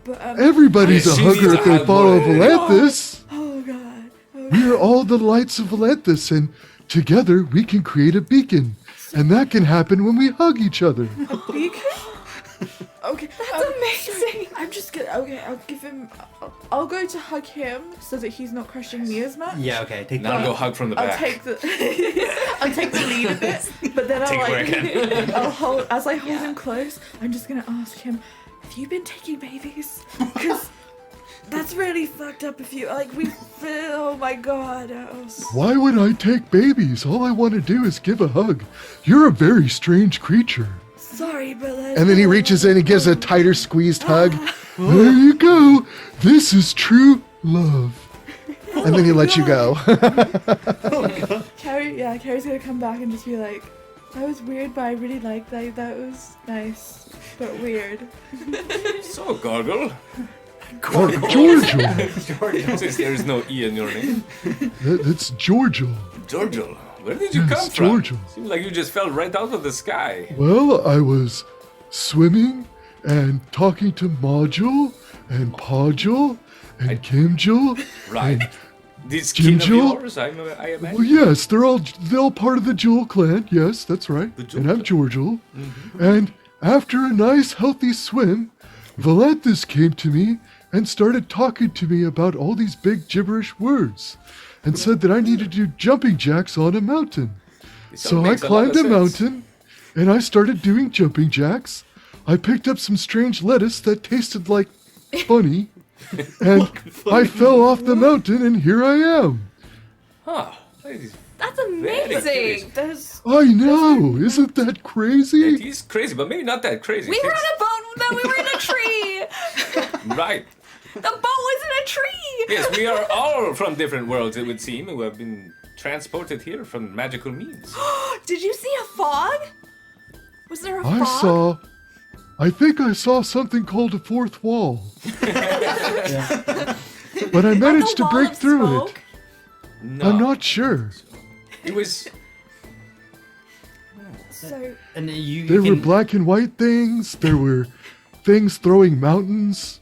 but Everybody's a She hugger needs if a they hug follow more. Valanthus. Oh god. Oh, We are all the lights of Valanthus, and together we can create a beacon. And that can happen when we hug each other. beacon? Okay, That's amazing. I'm just gonna. Okay, I'll give him. I'll go to hug him so that he's not crushing me as much. Yeah, okay. Take Now that. go hug from the I'll back. take the. I'll take the lead a bit, but then Take I'll it where I I'll hold as I hold him close. I'm just gonna ask him, "Have you been taking babies? Because that's really fucked up. If you like, we. Oh my god. Why would I take babies? All I want to do is give a hug. You're a very strange creature. Sorry, but. And then he reaches in and gives a tighter squeezed hug. There you go. This is true love. And then he lets you go. Carrie's gonna come back and just be like, that was weird, but I really liked that. That was nice, but weird. So, Gorgle. Gorgle. Since there is no E in your name. That's Gorgle. Gorgle. Where did you Yes, come from? Gorgle. Seems like you just fell right out of the sky. Well, I was swimming and talking to Module and Podule and Kimjul. Right. This kin of Jimjul? yours, I imagine. Well, yes, they're all part of the Jewel clan. Yes, that's right. The Jewel And I'm clan. Gorgle. And after a nice, healthy swim, Valanthus came to me and started talking to me about all these big gibberish words, and said that I needed to do jumping jacks on a mountain. So I makes a lot climbed of a sense. mountain, and I started doing jumping jacks. I picked up some strange lettuce that tasted like funny, and I fell off the mountain, and here I am. Huh. That is- That's curious. amazing. There's. I know, isn't that It crazy? is crazy, but maybe not that crazy. We were on a boat, then we were in a tree. Right. The boat was in a tree. Yes, we are all from different worlds, it would seem, who have been transported here from magical means. Did you see a fog? Was there a I fog? I think I saw something called a fourth wall. But I managed to wall break of through it. smoke? No. I'm not sure. It was. So. And you There were can, black and white things. There were things throwing mountains.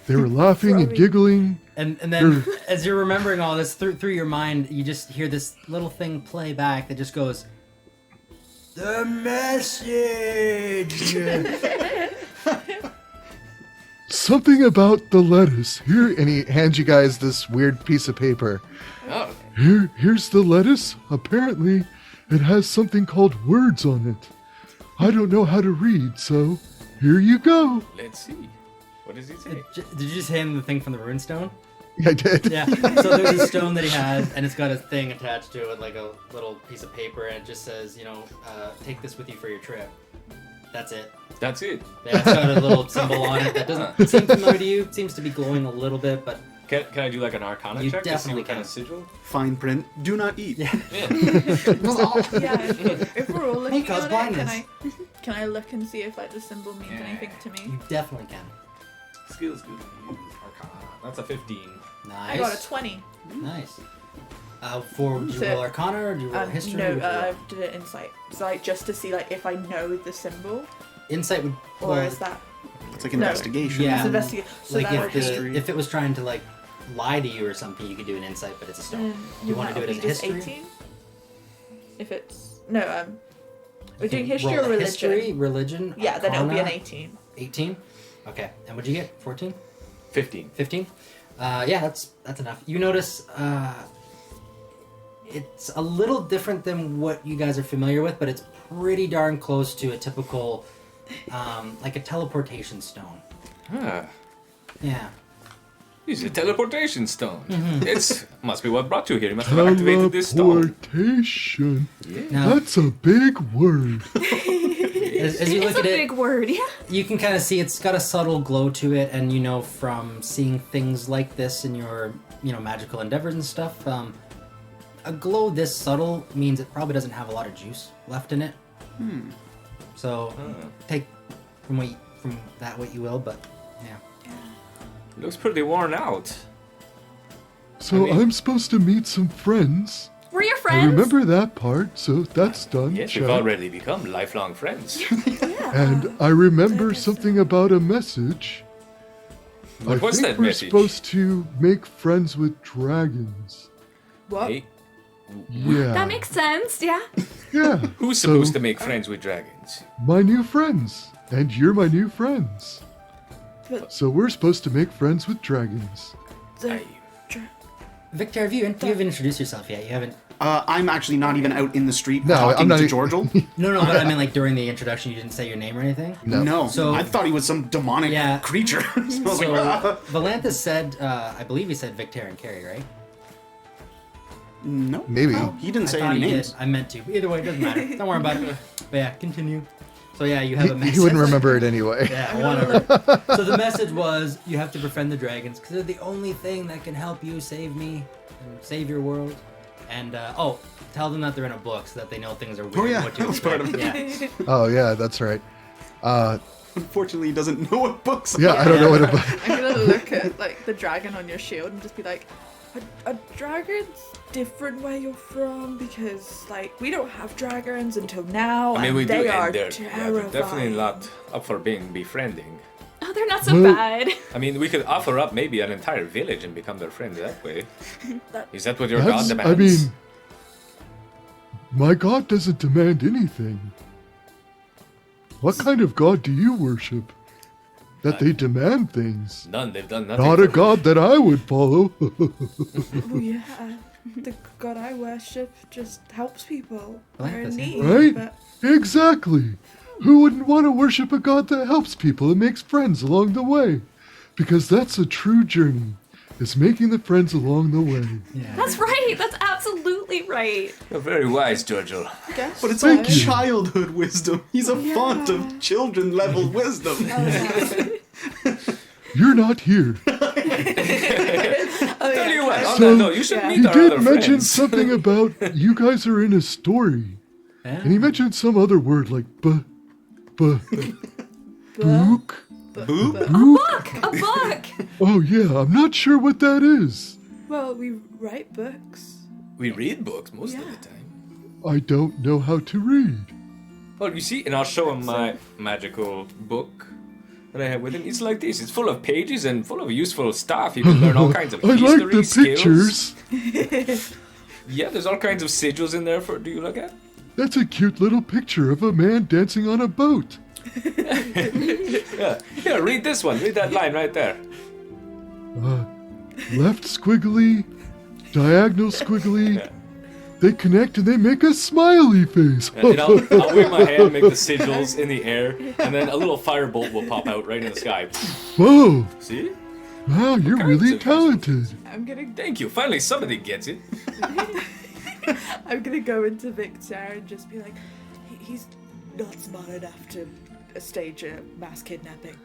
They were laughing and Throwing- giggling. and then as you're remembering all this through your mind, you just hear this little thing play back that just goes, "The message." Something about the lettuce. Here, and he hands you guys this weird piece of paper. Oh, Here's the lettuce. Apparently, it has something called words on it. I don't know how to read, so here you go. let's see. What does he say? Did you just hand him the thing from the runestone? I did. Yeah. So there's a stone that he has, and it's got a thing attached to it, like a little piece of paper, and it just says, take this with you for your trip. That's it. That's it. Yeah, it's got a little symbol on it that doesn't seem familiar to you. It seems to be glowing a little bit, but Can I do like an Arcana You check to see definitely what kind of can. sigil? Fine print. Do not eat. yeah. Yeah. Yeah, if we're all looking cause at blindness. it, can I look and see if like the symbol means anything to me? You definitely can. Skills good. Arcana. That's a 15. Nice. I got a 20. Nice. Did you So- roll Arcana or did you roll History? No, What'd you roll? I did it insight. So like just to see like if I know the symbol, Insight would. or well, is that It's like No. investigation. Yeah. it's investigate? So like that if it was trying to like lie to you or something, you could do an insight, but it's a stone. You want to do it as a history? 18? If it's no, we're doing Okay, history roll or religion. History, religion. Yeah, then it'll be an Arcana. 18. 18. Okay, and what'd you get? 14? 15. 15? Yeah, that's enough. You notice it's a little different than what you guys are familiar with, but it's pretty darn close to a typical, like a teleportation stone. Huh. Yeah. It's a teleportation stone. It's must be what brought you here. You must have activated this stone. Teleportation. Now, That's a big word. as you look It's a at it, big word, yeah. you can kind of see it's got a subtle glow to it, and you know from seeing things like this in your, magical endeavors and stuff, a glow this subtle means it probably doesn't have a lot of juice left in it. So take from what you will, but yeah. Looks pretty worn out. So I mean- I'm supposed to meet some friends. We're your I friends. remember that part, so that's done. Yes, check. we've already become lifelong friends. And I remember something about a message. Like, what's I think that we're message? supposed to make friends with dragons. What? Hey, Yeah. That makes sense, yeah. Yeah. who's So, supposed to make friends with dragons? My new friends. And you're my new friends. But- So we're supposed to make friends with dragons. The- Victor, you haven't introduced yourself yet. You haven't. I'm actually not even out in the street No, talking I'm not to e- Gorgle. No, but I mean like during the introduction, you didn't say your name or anything. No. So- I thought he was some demonic Yeah. creature. So I was So like, "Ah." Valanthus said, I believe he said Victor and Carrie, right? No. Maybe. He didn't say I thought any he names. did. I meant to. Either way, it doesn't matter. Don't worry about it. But yeah, continue. So yeah, you have a message. He wouldn't remember it anyway. Yeah, whatever. So the message was, you have to befriend the dragons because they're the only thing that can help you save me and save your world. And tell them that they're in a book so that they know things are weird. Oh, yeah, and what to that was part expect. of it. Yeah. Oh, yeah, that's right. Unfortunately, he doesn't know what books are. Yeah, I don't know what about. I'm gonna look at like the dragon on your shield and just be like, are dragons different where you're from? Because like we don't have dragons until now, I mean, and we they do, are and they're terrifying. definitely not up for being befriending. Oh, they're not so Well- bad. I mean, we could offer up maybe an entire village and become their friends that way. Is that what your god That's, demands? I mean, my god doesn't demand anything. What kind of god do you worship? That they demand things. None. They've done nothing. Not a for me. god that I would follow. Oh yeah, the god I worship just helps people. They're in need, Right? but Exactly. Who wouldn't want to worship a god that helps people and makes friends along the way? Because that's a true journey, is making the friends along the way. That's right. That's absolutely right. You're very wise, Gorgle. I guess. But it's Thank all you. childhood wisdom. He's a font of children level wisdom. You're not here. Tell you what, on So, that note, you should yeah. meet He our did other mention friends. something about you guys are in a story. And he mentioned some other word like book. Boop? A book. Oh yeah, I'm not sure what that is. Well, we write books. We read books most of Yeah. the time. I don't know how to read. Well, you see, and I'll show him my magical book that I have with him. It's like this. It's full of pages and full of useful stuff. You can learn all kinds of I history, like the skills. pictures. Yeah, there's all kinds of sigils in there for. Do you look at? That's a cute little picture of a man dancing on a boat. Yeah. Here, read this one. Read that line right there. Left squiggly, diagonal squiggly. Yeah. They connect and they make a smiley face. And I'll wave my hand, make the sigils in the air, and then a little firebolt will pop out right in the sky. Whoa! See? Wow, you're kinds really of talented. I'm gonna Thank you. Finally, somebody gets it. I'm gonna go into Victor and just be like, he's not smart enough to stage a mass kidnapping.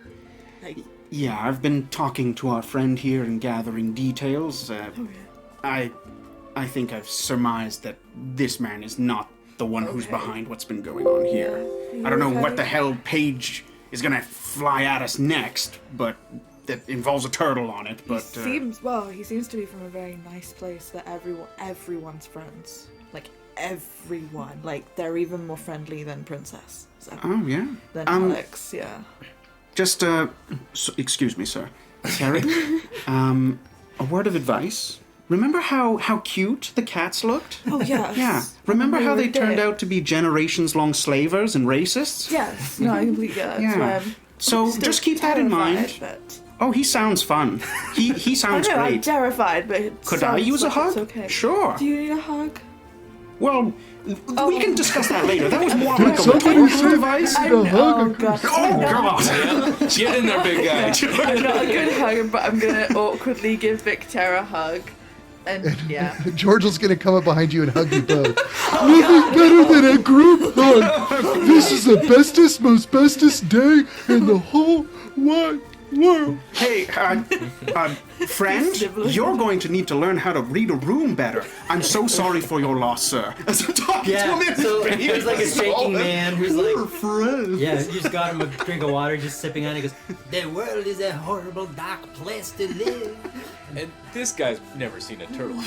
Like, Yeah, I've been talking to our friend here and gathering details. oh yeah. I think I've surmised that this man is not the one who's Okay. behind what's been going on here. I don't know what the hell page is gonna fly at us next, but that involves a turtle on it. But He seems to be from a very nice place that everyone's friends. Like everyone. Like they're even more friendly than Princess. So, oh yeah. than Alex, yeah. Just excuse me, sir, Carrie. A word of advice. Remember how cute the cats looked? Oh yes. Yeah. Remember how they did. turned out to be generations-long slavers and racists? Yes. No, I completely get that. That's Yeah. why I'm So still just keep that in mind. terrified, But Oh, he sounds fun. He I sounds know, I'm great. terrified, but it Could I sounds use a like hug? It's okay. Sure. Do you need a hug? Well, we can discuss that later. That was more like a Somebody rhetorical say device. I a know. hug. Oh god. Oh, come on. Get in there, big guy. I'm not a good hugger, but I'm gonna awkwardly give Victor a hug. And yeah. Georgia's gonna come up behind you and hug you both. Nothing better than a group hug. This is the bestest, most bestest day in the whole wide world. Hey, friend, you're going to need to learn how to read a room better. I'm so sorry for your loss, sir. As I'm talking to him, Yeah, so there's like a shaking man who's like, friend. yeah, you just got him a drink of water, just sipping on it. He goes, the world is a horrible, dark place to live. And this guy's never seen a turtle.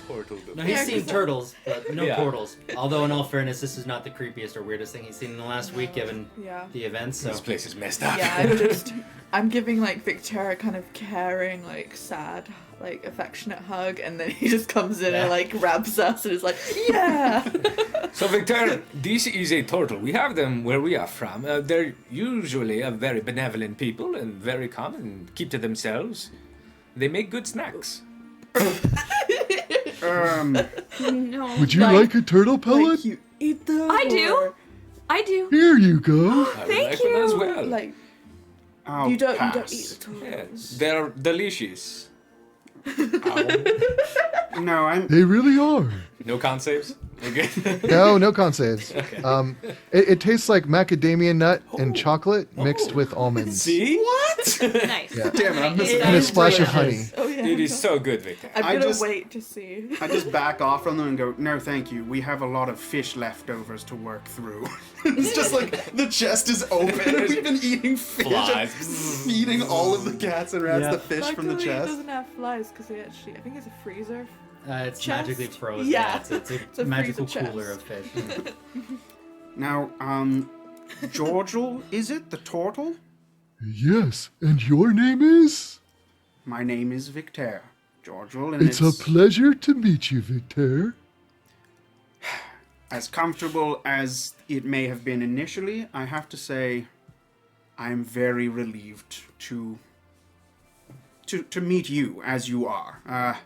Turtle. No, he's Yeah, seen 'cause- turtles, but no Yeah. portals. Although, in all fairness, this is not the creepiest or weirdest thing he's seen in the last week, given Yeah. the events. So This place is messed up. Yeah, I'm giving like Victor a kind of caring, like sad, like affectionate hug, and then he just comes in Yeah. and like grabs us and is like, yeah. So, Victor, this is a turtle. We have them where we are from. They're usually a very benevolent people and very calm and keep to themselves. They make good snacks. No. Would you Like- like a turtle pellet? Like you eat them. I do. or, I do. Here you go. I would Thank like one as you. well. Like I'll you don't pass. eat the Yeah, turtles. they're delicious. No, I'm. They really are. No con saves? Okay. No con saves. It tastes like macadamia nut and chocolate mixed with almonds. See? What? Nice. Yeah. Damn it, I'm missing And a It's splash of delicious. honey. Oh yeah. It is so good, Victor. I'm I gonna just- wait to see. I just back off from them and go, no, thank you. We have a lot of fish leftovers to work through. It's just like the chest is open. We've been eating fish and Flies. feeding all of the cats and rats Yeah. the fish from the Luckily, it chest. doesn't have flies because it actually, I think it's a freezer. it's Chest? magically frozen. Yeah. It's a It's a magical freezer cooler chest. of fish. Now, Gorgle, is it the turtle? Yes, and your name is? My name is Victor. Gorgle, and It's a pleasure to meet you, Victor. as comfortable as it may have been initially, I have to say I am very relieved to meet you as you are.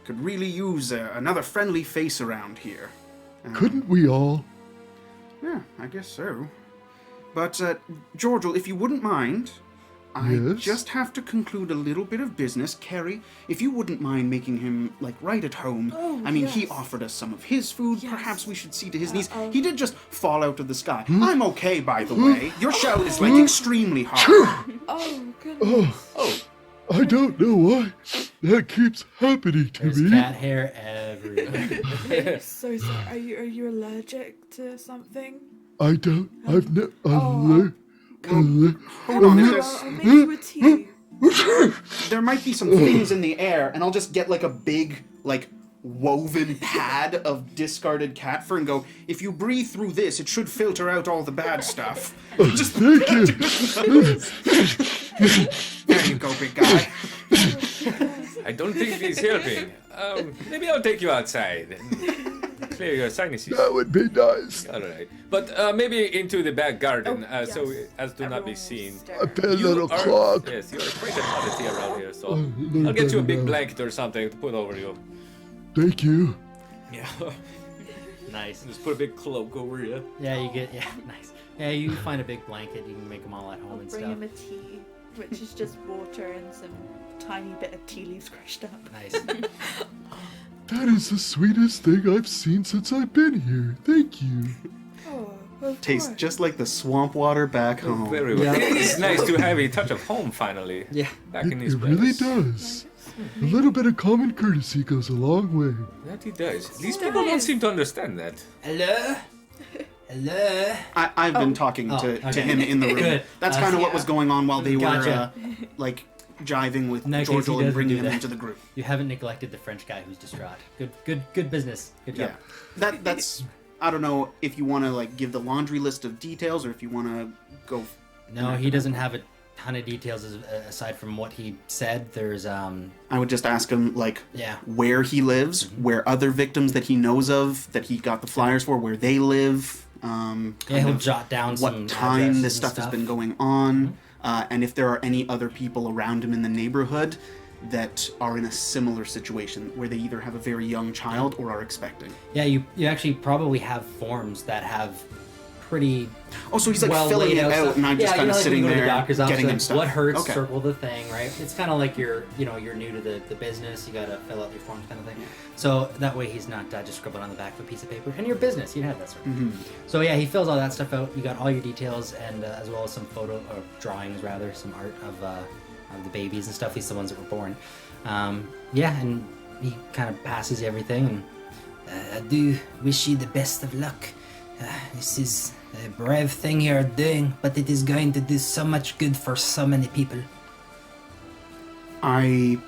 Could really use another friendly face around here. Couldn't we all? Yeah, I guess so. But, Gorgle, if you wouldn't mind, I Yes? just have to conclude a little bit of business. Carrie, if you wouldn't mind making him, like, right at home. Oh, I mean, he yes. offered us some of his food. Yes. Perhaps we should see to his needs. I'll- He did just fall out of the sky. Hmm? I'm okay, by the way. Your shell is, like, extremely hard. Oh goodness. Oh, I don't know why that keeps happening to There's me. cat hair everywhere. I'm so sorry. Are you allergic to something? I don't. I've never. Oh. Hold on, if Well, I'll make you a tea. there might be some things in the air, and I'll just get, like, a big, like, woven pad of discarded cat fur and go, if you breathe through this, it should filter out all the bad stuff. Just Thank you. there you go, big guy. I don't think he's helping. Maybe I'll take you outside and clear your sinuses. That would be nice. All right. But maybe into the back garden, Oh, so yes. as to not be Everyone will seen. stare. A bad You little are- clock. Yes, you're quite an oddity around here, so little I'll get you a better big now. blanket or something to put over you. Thank you. Yeah. Nice. Just put a big cloak over you. Yeah, you get, nice. Yeah, you find a big blanket, you can make them all at home I'll and bring stuff. him a tea, which is just water and some tiny bit of tea leaves crushed up. Nice. That is the sweetest thing I've seen since I've been here. Thank you. Oh, of Tastes course. just like the swamp water back home. Very well. Yeah. It is nice to have a touch of home finally. Yeah. Back in It this really place. does. A little bit of common courtesy goes a long way. That it does. These people don't seem to understand that. Hello? Hello? I've been talking Oh, to okay. him in the room. Good. That's kind of what was going on while they Gotcha. were, like, jiving with In that case, he Gorgle and doesn't bringing do him that. into the group. You haven't neglected the French guy who's distraught. Good business. Good job. Yeah. That's... I don't know if you want to, like, give the laundry list of details or if you want to go... No, he doesn't have a ton of details aside from what he said. There's, I would just ask him, like, yeah. where he lives, where other victims that he knows of, that he got the flyers for, where they live, Yeah, kind he'll of jot down some what time addresses this and stuff has been going on, and if there are any other people around him in the neighborhood. that are in a similar situation where they either have a very young child or are expecting. Yeah, you actually probably have forms that have pretty Oh, so he's like well filling laid it out, stuff. and I'm just Yeah, kind of like when sitting you go to there the doctor's office, getting him like, stuff. what hurts, Okay. circle the thing, right? It's kind of like you're new to the business, you gotta fill out your forms kind of thing. So that way he's not just scribbling on the back of a piece of paper. And your business, you have that sort of Mm-hmm. So yeah, he fills all that stuff out. You got all your details, and as well as some photo, or drawings rather, some art of the babies and stuff, at least the ones that were born. Yeah, and he kind of passes you everything, and I do wish you the best of luck. This is a brave thing you're doing, but it is going to do so much good for so many people. I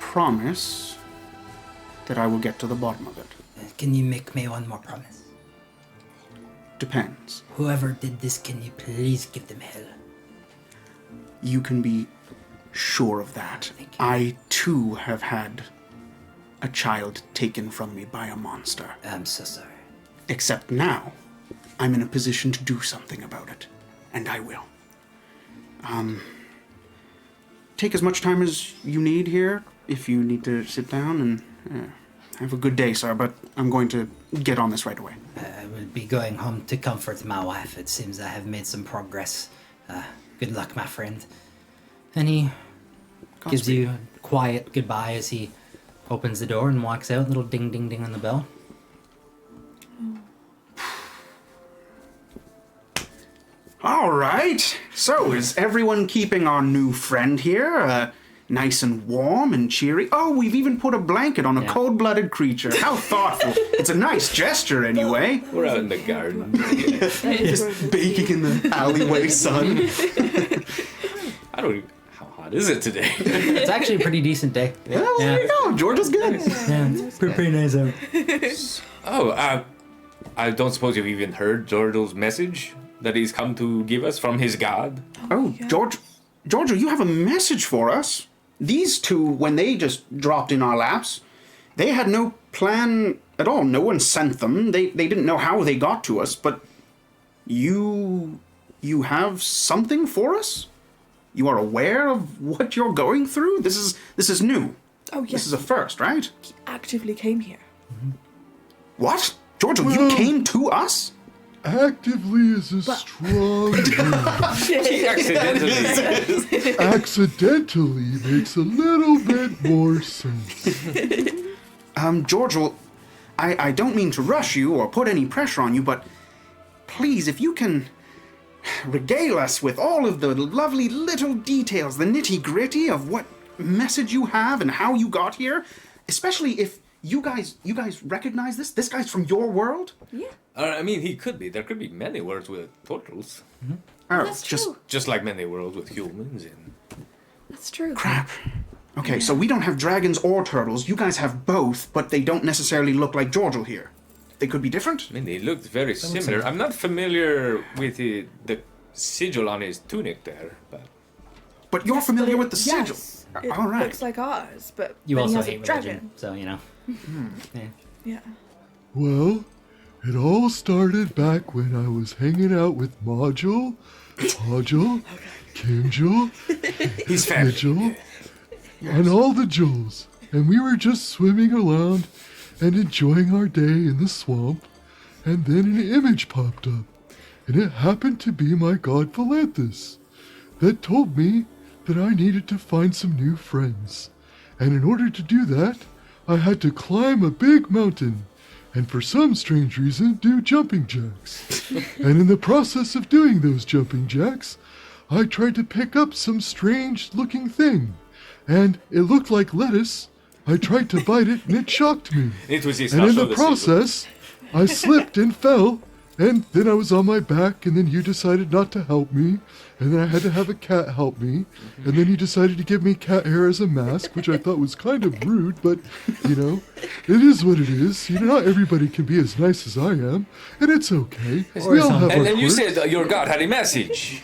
promise that I will get to the bottom of it. Can you make me one more promise? Depends. Whoever did this, can you please give them hell? You can be sure of that. Thank you. I, too, have had a child taken from me by a monster. I'm so sorry. Except now, I'm in a position to do something about it. And I will. Take as much time as you need here, if you need to sit down, and have a good day, sir, but I'm going to get on this right away. I will be going home to comfort my wife. It seems I have made some progress. Good luck, my friend. And he gives Godspeed. you a quiet goodbye as he opens the door and walks out. Little ding, ding, ding on the bell. All right. So, is everyone keeping our new friend here nice and warm and cheery? Oh, we've even put a blanket on a Yeah. cold-blooded creature. How thoughtful. It's a nice gesture, anyway. We're out in the garden. Just baking in the alleyway sun. I don't even... How hot is it today? It's actually a pretty decent day. Yeah, well, there you go. Georgia's good. Yeah, it's pretty nice out. Oh, I don't suppose you've even heard Jordel's message that he's come to give us from his god? Oh, Georgia, you have a message for us. These two, when they just dropped in our laps, they had no plan at all. No one sent them. They didn't know how they got to us, but you have something for us? You are aware of what you're going through? This is new. Oh, yes. This is a first, right? He actively came here. What? Georgia, you Well- came to us? Actively is a strong word. He accidentally... Accidentally makes a little bit more sense. Georgia, I don't mean to rush you or put any pressure on you, but please, if you can regale us with all of the lovely little details, the nitty-gritty of what message you have and how you got here, especially if you guys recognize this? This guy's from your world? Yeah. I mean, he could be. There could be many worlds with turtles. Oh, That's just true. Just like many worlds with humans and... That's true. crap. Okay, so we don't have dragons or turtles. You guys have both, but they don't necessarily look like Georgia here. They could be different? I mean, they looked very similar. I'm not familiar with the sigil on his tunic there, but... But you're familiar with the sigil. Yes. It All right. looks like ours, but You then he also has hate a dragon. religion, so you know. Yeah. Well, it all started back when I was hanging out with Module, Podule, Kimjul, He's family. Vigil, and all the Jules. And we were just swimming around and enjoying our day in the swamp. And then an image popped up. And it happened to be my god Philanthus that told me that I needed to find some new friends. And in order to do that, I had to climb a big mountain. And for some strange reason, do jumping jacks. And in the process of doing those jumping jacks, I tried to pick up some strange looking thing. And it looked like lettuce. I tried to bite it and it shocked me. It was his And in also the sigil. process, I slipped and fell. And then I was on my back, and then you decided not to help me. And then I had to have a cat help me. And then you decided to give me cat hair as a mask, which I thought was kind of rude, but, you know, it is what it is. You know, not everybody can be as nice as I am, and it's okay. We all have our And then you quirks. said your god had a message.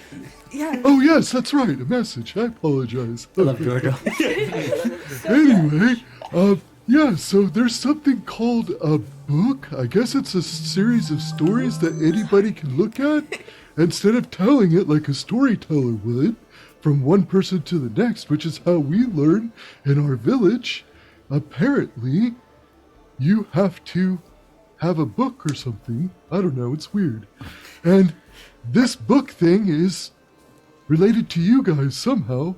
Yeah. Oh, yes, that's right, a message. I apologize. I love Georgia. Anyway, yeah, so there's something called a book. I guess it's a series of stories that anybody can look at. Instead of telling it like a storyteller would, from one person to the next, which is how we learn in our village. Apparently, you have to have a book or something. I don't know, it's weird. And this book thing is related to you guys somehow.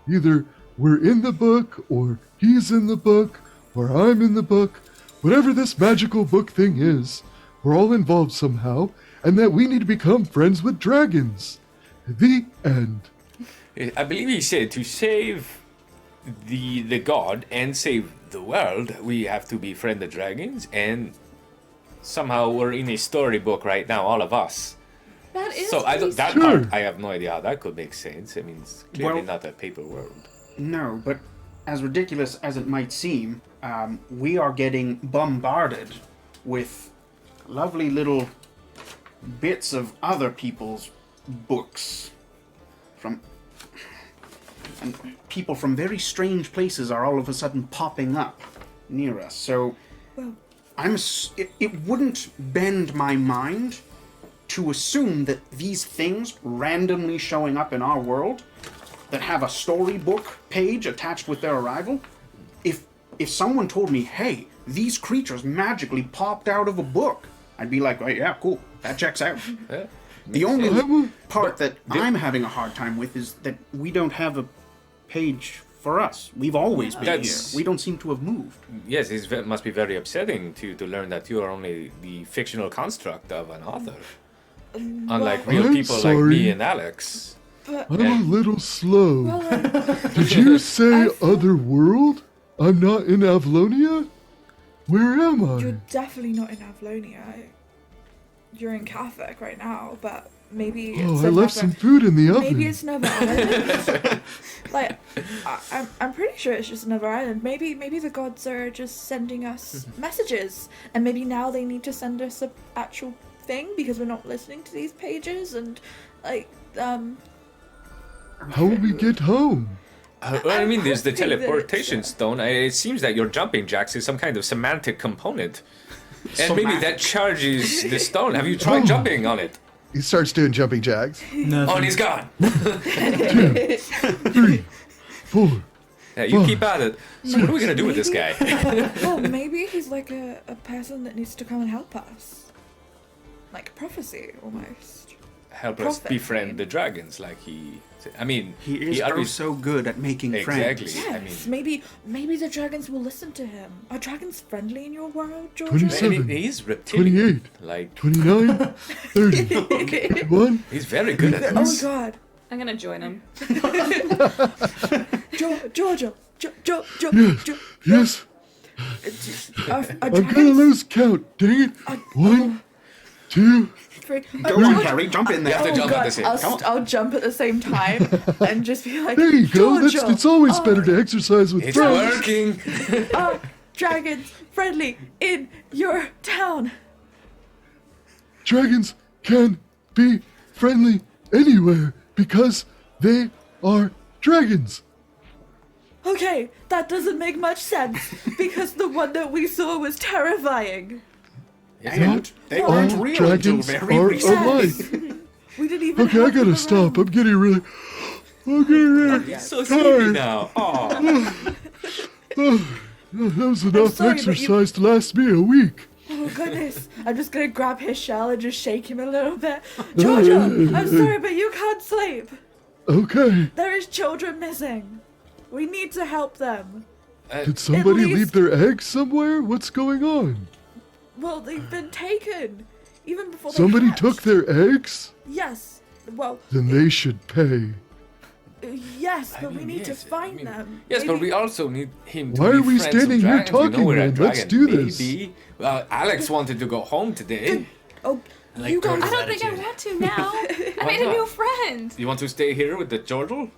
Either we're in the book, or he's in the book, or I'm in the book. Whatever this magical book thing is, we're all involved somehow, and that we need to become friends with dragons. The end. I believe he said to save the god and save the world, we have to befriend the dragons, and somehow we're in a storybook right now, all of us. That is So that Sure. part, I have no idea how that could make sense. I mean, it's clearly Well- not a paper world. No, but as ridiculous as it might seem, we are getting bombarded with lovely little bits of other people's books. And people from very strange places are all of a sudden popping up near us. So Well, it wouldn't bend my mind to assume that these things randomly showing up in our world that have a storybook page attached with their arrival, if someone told me, hey, these creatures magically popped out of a book, I'd be like, oh, yeah, cool, that checks out. Yeah. The only part that I'm having a hard time with is that we don't have a page for us. We've always been That's- here. We don't seem to have moved. Yes, it must be very upsetting to learn that you are only the fictional construct of an author. Unlike real I'm people like me sorry. and Alex. but I'm a little slow. well, Did you say I- other world? I'm not in Avalonia? Where am I? you're definitely not in Avalonia. You're in Kathak right now, but maybe Oh, it's I left some another. food in the oven. Maybe it's another island. Like, I'm pretty sure it's just another island. Maybe the gods are just sending us messages, and maybe now they need to send us a actual thing because we're not listening to these pages, and like How will we get home? Well, I mean, there's the hoping that it's, teleportation stone. It seems that your jumping jacks is some kind of semantic component. And maybe that charges the stone. Have you tried jumping on it? He starts doing jumping jacks. Oh, and he's gone. 3, 4. Yeah, you keep at it. So what are we going to do with this guy? well, maybe he's like a person that needs to come and help us, like prophecy almost. Help us Prophet. befriend the dragons like he... I mean, He is always... so good at making Exactly. friends. I Yes, mean- maybe the dragons will listen to him. Are dragons friendly in your world, Georgia? 27. And he's reptilian. 28. Like, 29. 30. 31. he's very good at Oh my this. god, I'm gonna join him. Georgia, Yes. Are I'm gonna dragons lose count. Dang it. 1, 2. free? Go on, Carrie, jump in there. have to Oh jump at god, the same Come on. I'll jump at the same time and just be like, There you go. Georgia, It's always better to exercise with It's friends. working. are dragons friendly in your town? Dragons can be friendly anywhere because they are dragons. Okay, that doesn't make much sense because the one that we saw was terrifying. And they All weren't real until dragons very are recently. alike. We didn't even. Okay, I have them gotta stop. around. I'm getting really He's so sleepy now. Oh. that was enough sorry, but you- exercise to last me a week. Oh goodness! I'm just gonna grab his shell and just shake him a little bit. Georgia, I'm sorry, but you can't sleep. Okay. There is children missing. We need to help them. Did somebody least- leave their eggs somewhere? What's going on? Well, they've been taken. Even before they Somebody hatched. took their eggs? Yes. Well, Then they should pay. yes, I but we mean, need to yes, I find mean- them. Yes, but Maybe- we also need him to Why be are we friends standing of here dragons. We know talking, we're a man? Let's dragon. do this. Maybe. Alex wanted to go home today. Oh, like you guys. Gorgle's I don't think I attitude. want to now. I Why made a not? new friend You want to stay here with the Gorgle?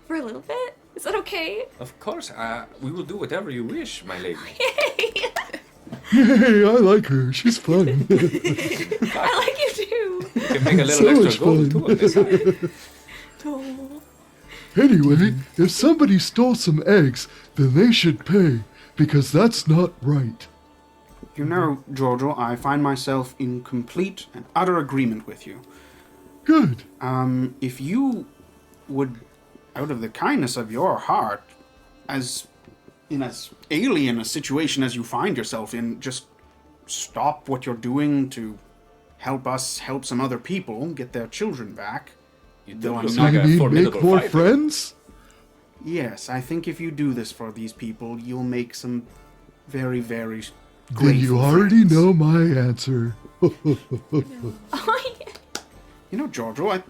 for a little bit. Is that okay? Of course. We will do whatever you wish, my lady. Yay! Hey, I like her. She's fun. I like you too. You can make a So little much extra gold fun. too on this side. Oh. Anyway, if somebody stole some eggs, then they should pay, because that's not right. You know, Giorgio, I find myself in complete and utter agreement with you. Good. If you would out of the kindness of your heart, as alien a situation as you find yourself in, just stop what you're doing to help us help some other people get their children back. You Though do I'm look not- like You a mean make formidable more fighter. friends? Yes, I think if you do this for these people, you'll make some very, very Then you grateful already friends. know my answer. Oh, yeah. You know, Giorgio,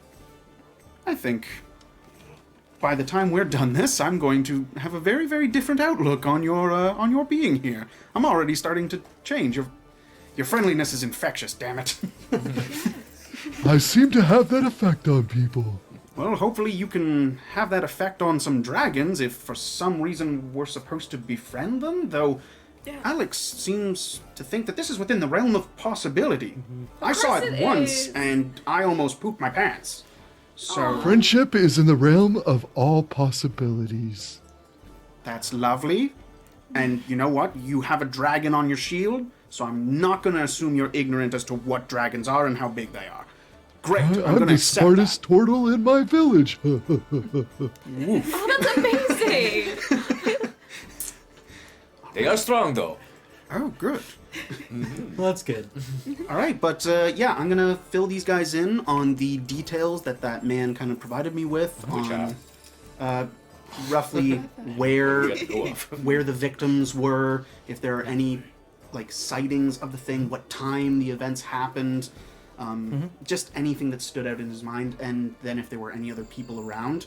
I think by the time we're done this, I'm going to have a very, very different outlook on your being here. I'm already starting to change. Your friendliness is infectious, damn it. I seem to have that effect on people. Well, hopefully you can have that effect on some dragons if for some reason we're supposed to befriend them, though Yeah. Alex seems to think that this is within the realm of possibility. I saw course it it once is. and I almost pooped my pants. So Friendship is in the realm of all possibilities. that's lovely. And you know what? You have a dragon on your shield, so I'm not going to assume you're ignorant as to what dragons are and how big they are. Great, I'm I'm going to the accept smartest turtle in my village. Oh, that's amazing. They are strong, though. that. Oh, good. Well, that's good. All right, but yeah, I'm going to fill these guys in on the details that man kind of provided me with on roughly where We got to go off. where the victims were, if there are any like sightings of the thing, what time the events happened, just anything that stood out in his mind, and then if there were any other people around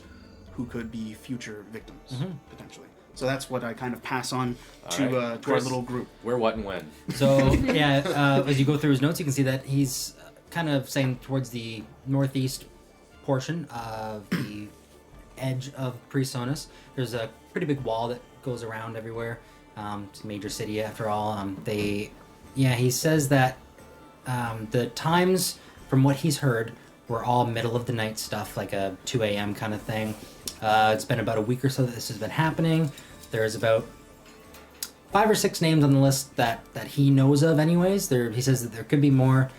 who could be future victims potentially. So that's what I kind of pass on to Alright. to our Chris. little group. Where, what, and when? So yeah, as you go through his notes, you can see that he's kind of saying towards the northeast portion of the edge of Presonus. There's a pretty big wall that goes around everywhere. It's a major city after all. He says that the times, from what he's heard, were all middle of the night stuff, like a 2 a.m. kind of thing. It's been about a week or so that this has been happening. There's about 5 or 6 names on the list that he knows of anyways. He says that there could be more.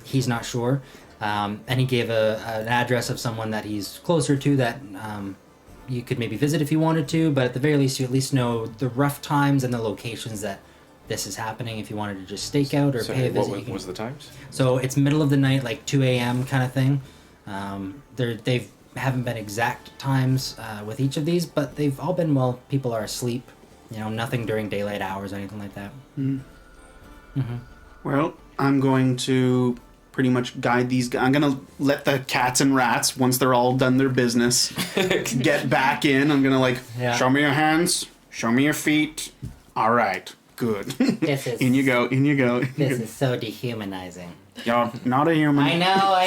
He's not sure. And he gave an address of someone that he's closer to that you could maybe visit if you wanted to, but at the very least you at least know the rough times and the locations that this is happening if you wanted to just stake out or pay a visit. You can- was the times? So it's middle of the night, like 2 a.m. kind of thing. They haven't been exact times with each of these, but they've all been while people are asleep. You know, nothing during daylight hours or anything like that. Well, I'm going to pretty much guide these guys. I'm going to let the cats and rats, once they're all done their business, get back in. I'm going to Yeah. show me your hands, show me your feet. All right, good. This is in you go, in you go. this is so dehumanizing. You're not a human. I know.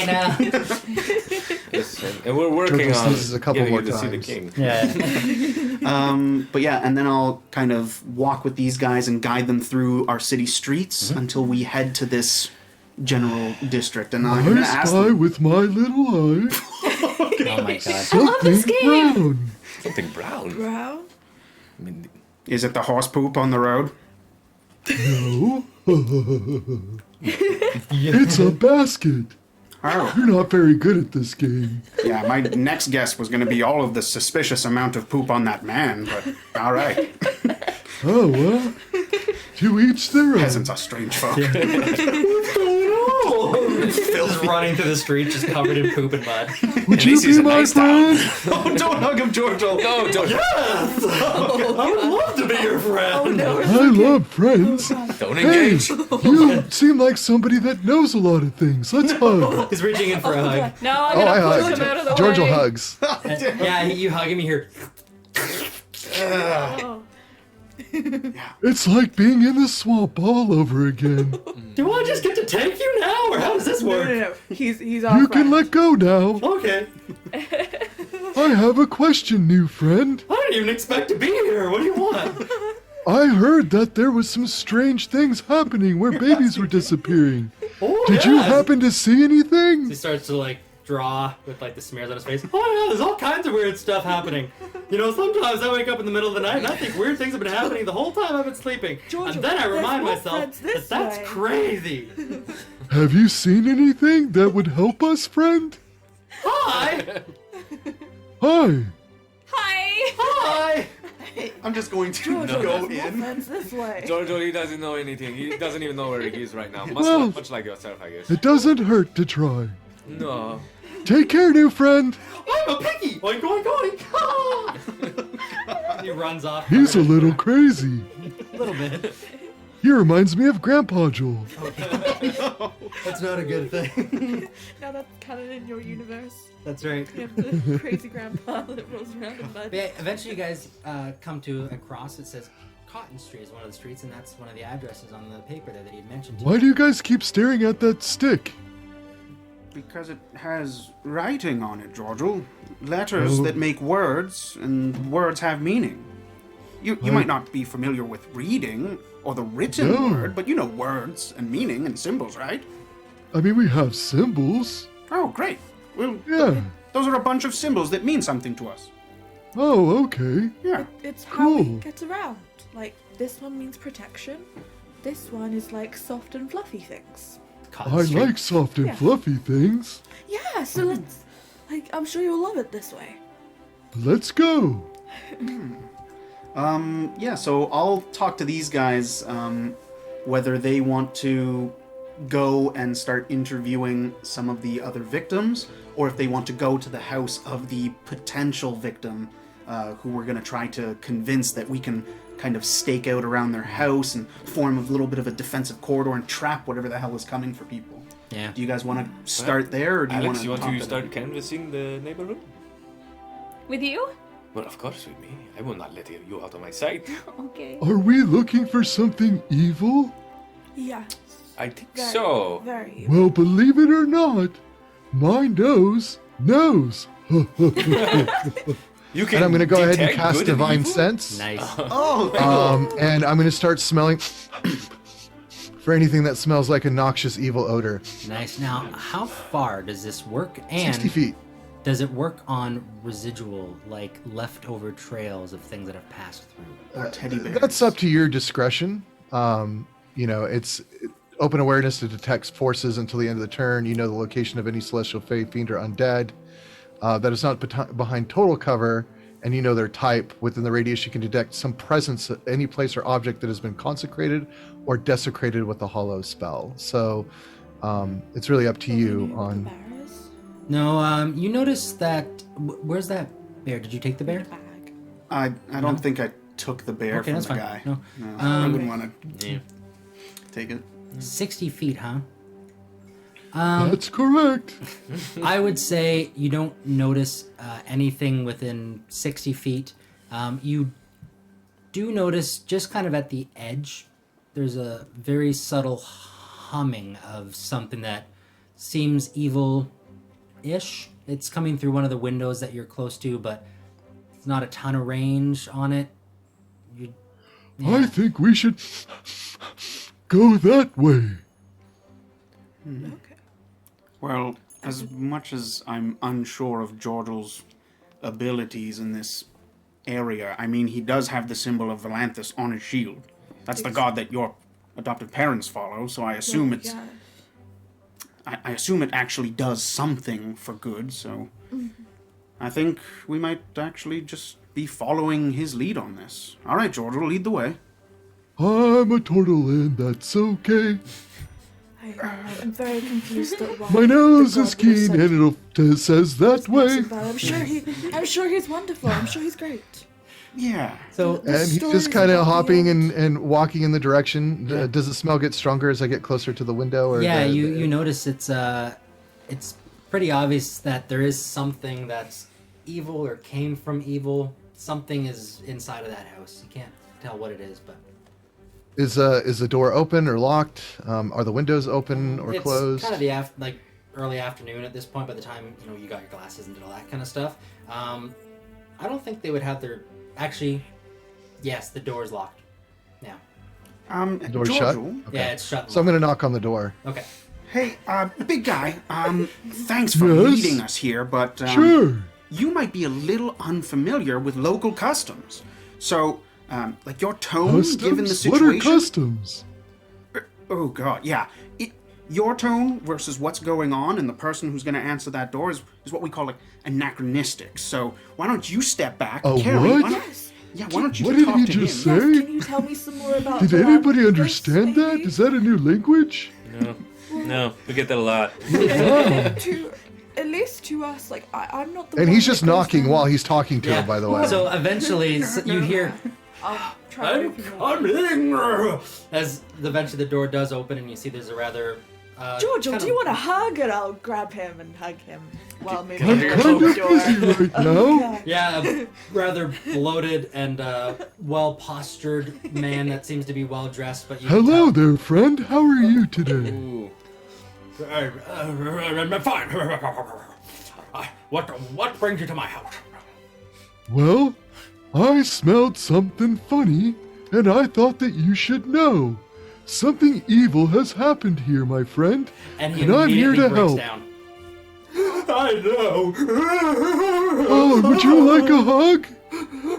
Yes, and we're working George on sneezes a couple getting more you to see the times. king. Yeah. But yeah, and then I'll kind of walk with these guys and guide them through our city streets until we head to this general district. And I'm going to I ask spy them. with my little eye Oh my god. love this something game. brown. Something brown. Brown? I mean, Is it the horse poop on the road? No. It's a basket. Oh, You're not very good at this game. yeah, my next guess was going to be all of the suspicious amount of poop on that man, but all right. Oh, well. To each their own. Peasants are strange folk. Phil's running through the street just covered in poop and mud. Would you this is be a my nice town. friend? Oh, don't hug him, Giorgio. no, don't, I would love to be your friend. I love friends. don't Hey, engage. you seem like somebody that knows a lot of things. Let's hug. He's reaching in for a hug. No, I'm Oh, I gonna push him out of the hug. George will way. hugs. Yeah, you hug him, you hear. Oh. It's like being in the swamp all over again. Do I just get to take you now, or how does this No, work? no, no. He's our You can friend. let go now. Okay. I have a question, new friend. I didn't even expect to be here. What do you want? I heard that there was some strange things happening where babies were disappearing. Oh, Did you yeah. happen to see anything? He starts to like draw with like the smears on his face. Oh yeah, there's all kinds of weird stuff happening. You know, sometimes I wake up in the middle of the night and I think weird things have been happening the whole time I've been sleeping. George, And then I there's remind more myself friends this that that's way. crazy. Have you seen anything that would help us, friend? Hi! Hi. I'm just going to George, go there's in. more fence this way. Giorgio, he doesn't know anything. He doesn't even know where he is right now. Well- Much like yourself, I guess. It doesn't hurt to try. No. Take care, new friend. I'm a piggy. Oink, oink, oink. He runs off. He's a little crazy. A little bit. He reminds me of Grandpa Joel. That's not a good thing. Now that's canon in your universe. That's right. You have the crazy grandpa that rolls around in mud. But yeah, eventually you guys come to a cross. It says Cotton Street is one of the streets, and that's one of the addresses on the paper there that he had mentioned to Why do you guys keep staring at that stick? Because it has writing on it, Gorgle. Letters that make words, and words have meaning. You might not be familiar with reading or the written No. word, but you know words and meaning and symbols, right? I mean, we have symbols. Oh, great. Well, Yeah. those are a bunch of symbols that mean something to us. Oh, okay. Yeah. It's how we Cool. get around. Like, this one means protection. This one is like soft and fluffy things. Cotton I Street. like soft and Yeah. fluffy things. Yeah, so let's... Like, I'm sure you'll love it this way. Let's go. Yeah, so I'll talk to these guys, whether they want to go and start interviewing some of the other victims, or if they want to go to the house of the potential victim, who we're going to try to convince that we can kind of stake out around their house and form a little bit of a defensive corridor and trap whatever the hell is coming for people. Yeah. Do you guys want to start there, or do you Alex, want to you want talk to to start them? canvassing the neighborhood? With you? Well, of course with me. I will not let you out of my sight. Okay. Are we looking for something evil? Yeah, I think very, so. very. Well, believe it or not, my nose knows. You can And I'm going to go ahead and detect cast good and Divine evil? Sense. Nice. Oh, And I'm going to start smelling for anything that smells like a noxious evil odor. Nice. Now, how far does this work? And 60 feet. does it work on residual, like leftover trails of things that have passed through? or teddy bears. That's up to your discretion. It's open awareness to detect forces until the end of the turn. You know the location of any celestial fae, fiend, or undead. That is not behind total cover, and you know their type. Within the radius, you can detect some presence at any place or object that has been consecrated or desecrated with a hollow spell. So it's really up to you on. No, you notice that. Where's that bear? Did you take the bear? Bag. I don't think I took the bear Okay, from that's the fine. guy. No. I wouldn't want to take it. 60 feet, huh? That's correct. I would say you don't notice anything within 60 feet. You do notice just kind of at the edge, there's a very subtle humming of something that seems evil-ish. It's coming through one of the windows that you're close to, but it's not a ton of range on it. I think we should go that way. Okay. Well, as much as I'm unsure of Gorgle's abilities in this area, I mean, he does have the symbol of Valanthus on his shield. That's the god that your adopted parents follow, so I assume it's... Yeah. I assume it actually does something for good, so... I think we might actually just be following his lead on this. All right, Gorgle, lead the way. I'm a turtle and that's okay. I'm very confused at why. My nose the is god would have keen said and it says that this way. person, but I'm sure he's wonderful. I'm sure he's great. Yeah. So The And he's stories just kind of about the hopping end. and walking in the direction. Does the smell get stronger as I get closer to the window? Or yeah, the- you notice it's pretty obvious that there is something that's evil or came from evil. Something is inside of that house. You can't tell what it is, but Is the door open or locked? Are the windows open or it's closed? kind of the like early afternoon at this point. By the time you got your glasses and did all that kind of stuff, I don't think they would have their. Actually, yes, the door's locked. Yeah, The door's shut? Gorgle? Okay. yeah, it's shut. and So I'm going locked. to knock on the door. Okay. Hey, big guy, thanks for Yes? leading us here, but Sure. you might be a little unfamiliar with local customs. So, like your tone, given the Customs? What are situation... customs? Oh, God, yeah. Your tone versus what's going on and the person who's going to answer that door is what we call, like, anachronistic. So, why don't you step back, A Carrie? what? Why don't- Yes. Yeah, why don't you What did talk he to just him? say? Yes, can you tell me some more about Did the anybody place, understand that? maybe? Is that a new language? No, we get that a lot. At least to us, like I'm not the And one he's that just goes knocking down- while he's talking to him, by the way. So eventually you hear I'll try to open it up. coming as eventually the door does open and you see there's a rather George, kind do of- you want a hug? And I'll grab him and hug him while maybe I'm I kind open the of door. busy right now. Yeah, a rather bloated and well postured man that seems to be well dressed, but you can Hello tell- there, friend. How are you today? Ooh. Fine. What brings you to my house? Well, I smelled something funny, and I thought that you should know. Something evil has happened here, my friend, and he and I'm here immediately to breaks help. down. I know. Oh, would you like a hug?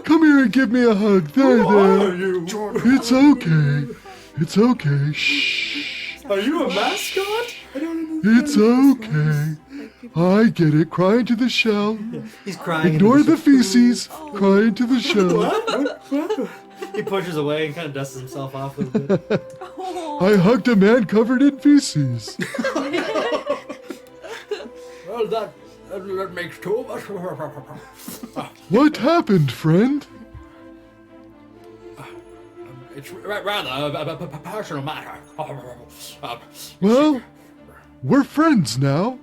Come here and give me a hug. There, there. you? It's okay. It's okay. Shh. Are you a mascot? It's okay. I get it. Cry into the shell. He's crying. Ignore into the feces. Cry into the shell. He pushes away and kind of dusts himself off a little bit. I hugged a man covered in feces. Well, that makes two of us. What happened, friend? It's rather a personal matter. Well, we're friends now.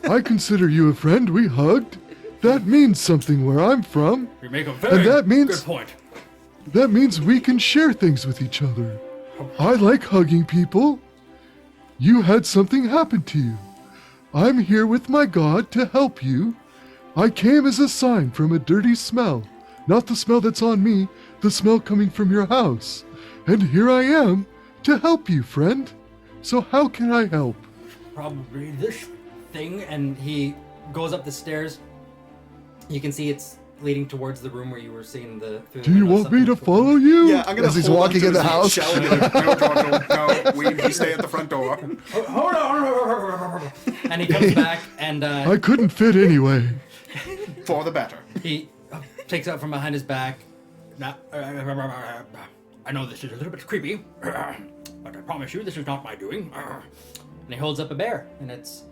I consider you a friend. We hugged. That means something where I'm from. You make a very And that means- good point. That means we can share things with each other. I like hugging people. You had something happen to you. I'm here with my god to help you. I came as a sign from a dirty smell. Not the smell that's on me, the smell coming from your house. And here I am to help you, friend. So how can I help? Probably this Thing, and he goes up the stairs. You can see it's leading towards the room where you were seeing the. through the Do you window, want me to something- follow you? Yeah, I'm gonna As he's hold walking onto in the his house. shell and be like, no, George, no, we stay at the front door. Hold on. And he comes back and I couldn't fit anyway. For the better. he takes out from behind his back. Now, I know this is a little bit creepy, but I promise you this is not my doing. And he holds up a bear, and it's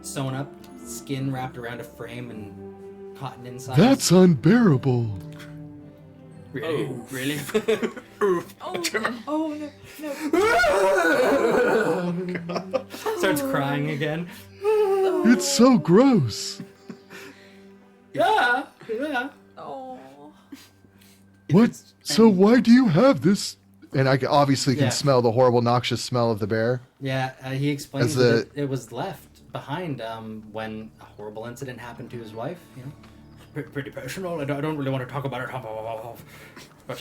sewn up, skin wrapped around a frame and cotton inside. That's unbearable. Really? Really? Oh no. Starts crying again. It's so gross. Yeah. Oh. What? So why do you have this? And I obviously can Yeah. smell the horrible, noxious smell of the bear. Yeah, he explains As the- that it was left behind when a horrible incident happened to his wife. You know, Pretty personal. I don't really want to talk about it. But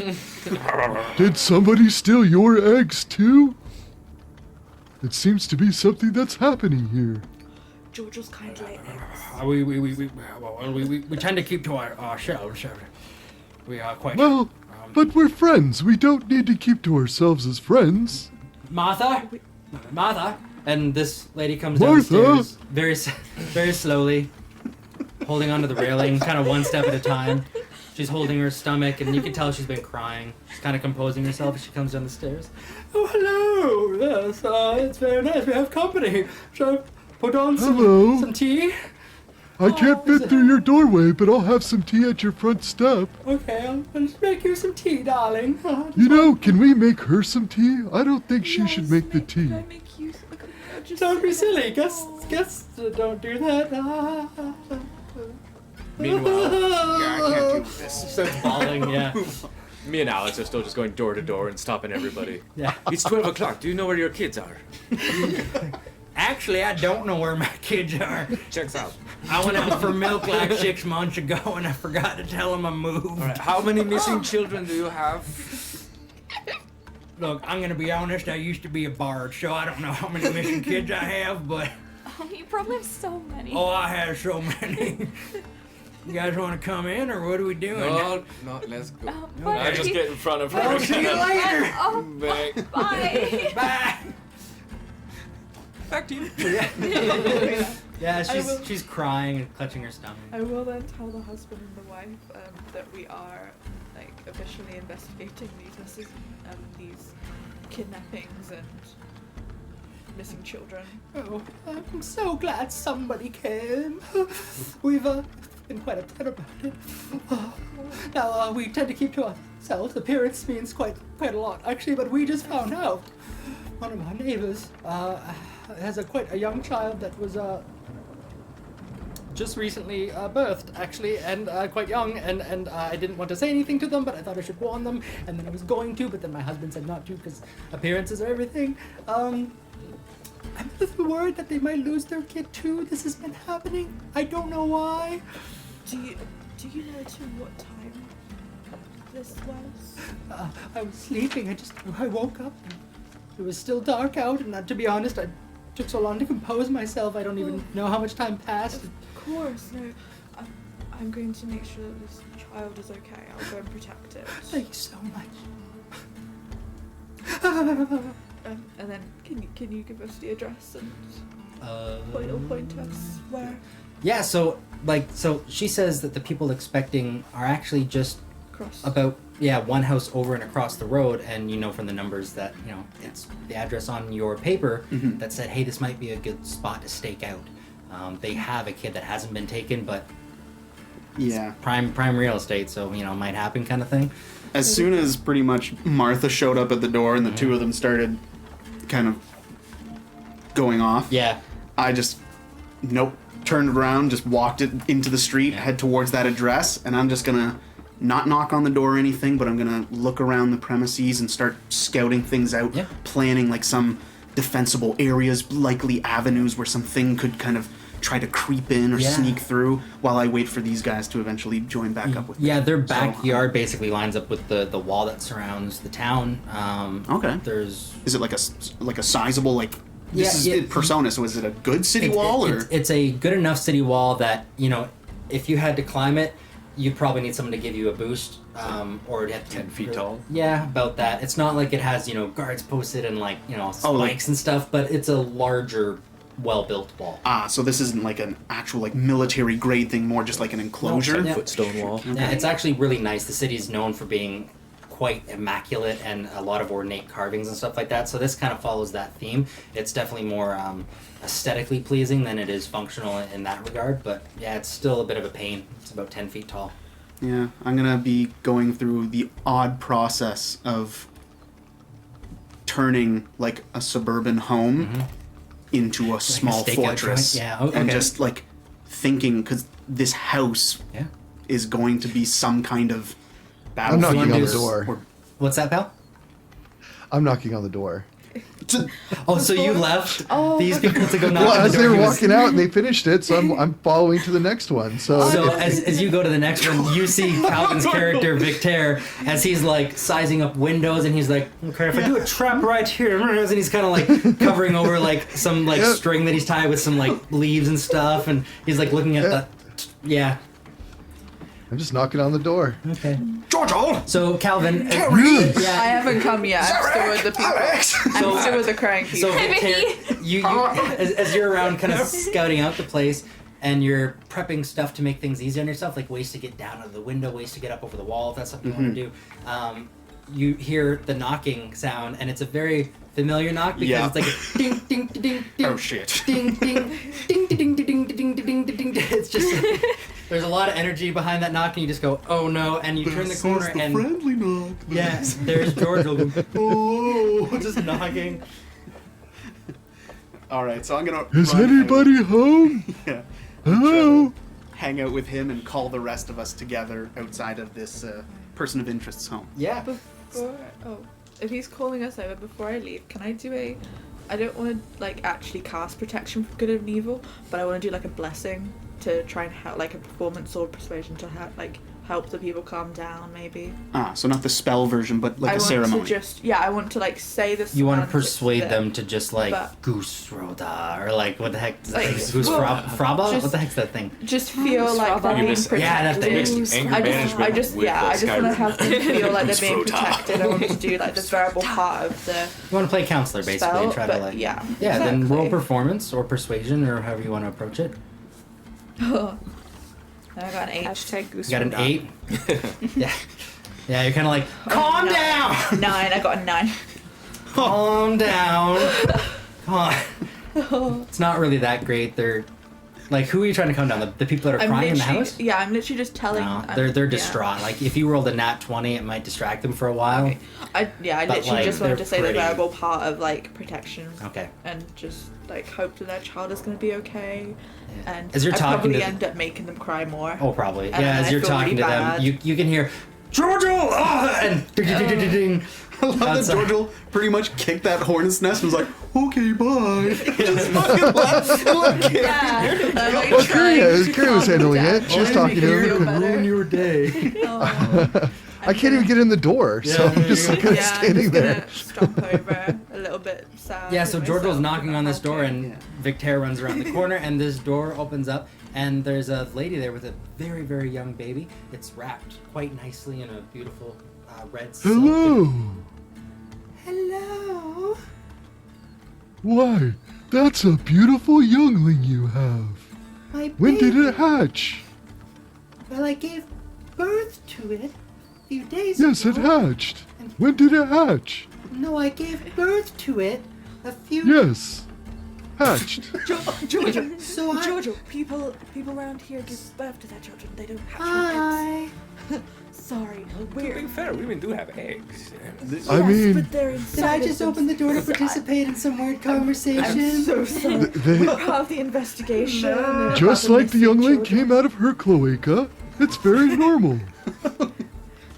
Did somebody steal your eggs too? It seems to be something that's happening here. George was kind of late. we tend to keep to ourselves. We are quite. Well, but we're friends. We don't need to keep to ourselves as friends. Martha, and this lady comes Martha! downstairs very slowly, holding onto the railing, kind of one step at a time. She's holding her stomach, and you can tell she's been crying. She's kind of composing herself as she comes down the stairs. Oh, hello. Yes, it's very nice. We have company. Shall I put on Hello. some tea? I can't fit through your doorway, but I'll have some tea at your front step. Okay, I'll just make you some tea, darling. You know, can we make her some tea? I don't think she should make the tea. Can I make you? Don't be silly. Guests don't do that. Meanwhile, Yeah, I can't do this. Starts bawling, yeah. me and Alex are still just going door to door and stopping everybody. Yeah. It's 12 o'clock. Do you know where your kids are? Actually, I don't know where my kids are. Checks out. I went out for milk like 6 months ago, and I forgot to tell them I moved. All right. How many missing children do you have? Look, I'm gonna be honest. I used to be a bard, so I don't know how many missing kids I have, but You probably have so many. oh, I have so many. You guys want to come in, or what are we doing? No, let's go. But I just get in front of her. I'll see you later. Oh, Back. bye. Bye. Back to you. Yeah, I will- she's crying and clutching her stomach. I will then tell the husband and the wife that we are like officially investigating these kidnappings and missing children. Oh, I'm so glad somebody came. We've been quite upset about it. Now, we tend to keep to ourselves. Appearance means quite a lot, actually, but we just found out. One of our neighbors has quite a young child that was just recently birthed, actually, and quite young, and I didn't want to say anything to them, but I thought I should warn them, and then I was going to, but then my husband said not to, because appearances are everything. I'm a little worried that they might lose their kid too. This has been happening. I don't know why. Do you know to what time this was? I was sleeping. I woke up. And it was still dark out, and to be honest, I took so long to compose myself. I don't even know how much time passed. Of course, no. I'm going to make sure that this child is okay. I'll go and protect it. Thank you so much. And then can you give us the address and point us where? Yeah, so she says that the people expecting are actually just Cross. about one house over and across the road, and you know from the numbers that it's the address on your paper that said, hey, this might be a good spot to stake out. They have a kid that hasn't been taken, but Yeah. prime real estate, so might happen kind of thing. As soon as pretty much Martha showed up at the door and the two of them started kind of going off, Yeah. I just turned around, just walked it into the street, head towards that address, and I'm just gonna not knock on the door or anything, but I'm gonna look around the premises and start scouting things out, Yeah. planning like some defensible areas, likely avenues where something could kind of try to creep in or Yeah. sneak through while I wait for these guys to eventually join back up with me. Yeah, their So, backyard basically lines up with the wall that surrounds the town. Okay. There's Is it like a sizable this Yeah, is yeah. Persona, so is it a good city wall or it's a good enough city wall that if you had to climb it, you'd probably need someone to give you a boost, or it'd have to 10 feet tall? Yeah, about that. It's not like it has guards posted and spikes Oh, like- and stuff, but it's a larger, well-built wall. so this isn't like an actual military grade thing, more just like an enclosure? Yeah. Footstone wall. Yeah, it's actually really nice. The city is known for being quite immaculate and a lot of ornate carvings and stuff like that. So this kind of follows that theme. It's definitely more aesthetically pleasing than it is functional in that regard. But yeah, it's still a bit of a pain. It's about 10 feet tall. Yeah, I'm gonna be going through the odd process of turning like a suburban home into a small stakeout fortress. joint? Yeah, okay. And just thinking, because this house Yeah. is going to be some kind of I'm battlefield. knocking on the Or- door. What's that, pal? I'm knocking on the door. Oh, so you left these people to go knock Well, on the as door. they were He was- walking out and they finished it, so I'm following to the next one. So as you go to the next one, you see Calvin's character Victor as he's sizing up windows, and he's like, okay, if I do a trap right here, and he's kind of covering over some Yep. string that he's tied with some leaves and stuff, and he's looking at the I'm just knocking on the door. Okay. Giorgio! So Calvin, I haven't come yet. I'm still with the people. I'm still with the crying people. So Victor, you as you're around kind of scouting out the place, and you're prepping stuff to make things easier on yourself, like ways to get down out of the window, ways to get up over the wall, if that's something you want to do. You hear the knocking sound, and it's a very familiar knock because Yeah. it's like a ding ding ding ding. Oh shit. Ding ding ding ding ding ding ding ding ding ding. It's just there's a lot of energy behind that knock, and you just go, oh no, and you turn the corner and friendly knock. yes, there's Gorgle. Oh, just knocking. Alright, so I'm gonna Is run out. anybody home? Yeah. Hello? Hang out with him and call the rest of us together outside of this person of interest's home. Yeah. If he's calling us over before I leave, can I do I don't want to actually cast protection from good and evil, but I want to do a blessing to try and help, like a performance sword persuasion to help the people calm down, maybe. So not the spell version, but like I a want ceremony. to I want to like say this. You want to persuade them to just like goose roda or like what the heck? Like, goose fraba? just- What the heck's that thing? Just feel like they're Fraba. being Yes, protected. yeah, that thing. Anger I management just with I just want to Skyrim. have them feel like they're being Goose roda. protected. I want to do like the verbal part of the You want to play counselor basically spell, and try but to like yeah. then roll exactly. performance or persuasion or however you want to approach it. I got an 8. Hashtag goose. You got an roda. 8. Yeah, you're kind of like calm down. 9. I got a 9. Calm down. Come on. It's not really that great. They're like, who are you trying to calm down? The people that are crying in the house? Yeah, I'm literally just telling. No, I'm- they're yeah. distraught. Like if you rolled a nat 20, it might distract them for a while. Okay. I But, literally like, just wanted they're to say pretty- the verbal part of like protection Okay. and just like hope that their child is going to be okay. Yeah. And As you're I talking probably to end up making them cry more. Oh, probably. And Yeah, then as I you're feel talking really to bad. them, you can hear Georgial and ding, ding, ding, ding, ding. I love that Outside. Gorgle pretty much kicked that hornet's nest and was like, okay, bye. Just fucking left and let it. Yeah. I'm, like, Well, trying Kyria to was calm handling them it. down. She was talking to Feel him. better. your day. Oh. I can't even get in the door, so Yeah, I'm just there like, you Yeah, I'm standing just there. gonna stomp over a little bit sad. Yeah, with so myself, Georgial's knocking but on this I'll door, take and it. Victor runs around the corner, and this door opens up, and there's a lady there with a very, very young baby. It's wrapped quite nicely in a beautiful red silk. Hello. Hello. Why, that's a beautiful youngling you have. My When did it hatch? Well, I gave birth to it a few days Yes, it hatched. When did it hatch? No, I gave birth to it a few. Yes, hatched. Georgia, So I. Georgia, people around here give birth to their children. They don't have Hi. eggs. Sorry, To we're. be fair, women do have eggs. I Yes, mean, but they're inside of them. the door to participate in some weird I'm so sorry. they, We're part of the investigation. and just about the like the missing youngling children. came out of her cloaca, it's very normal.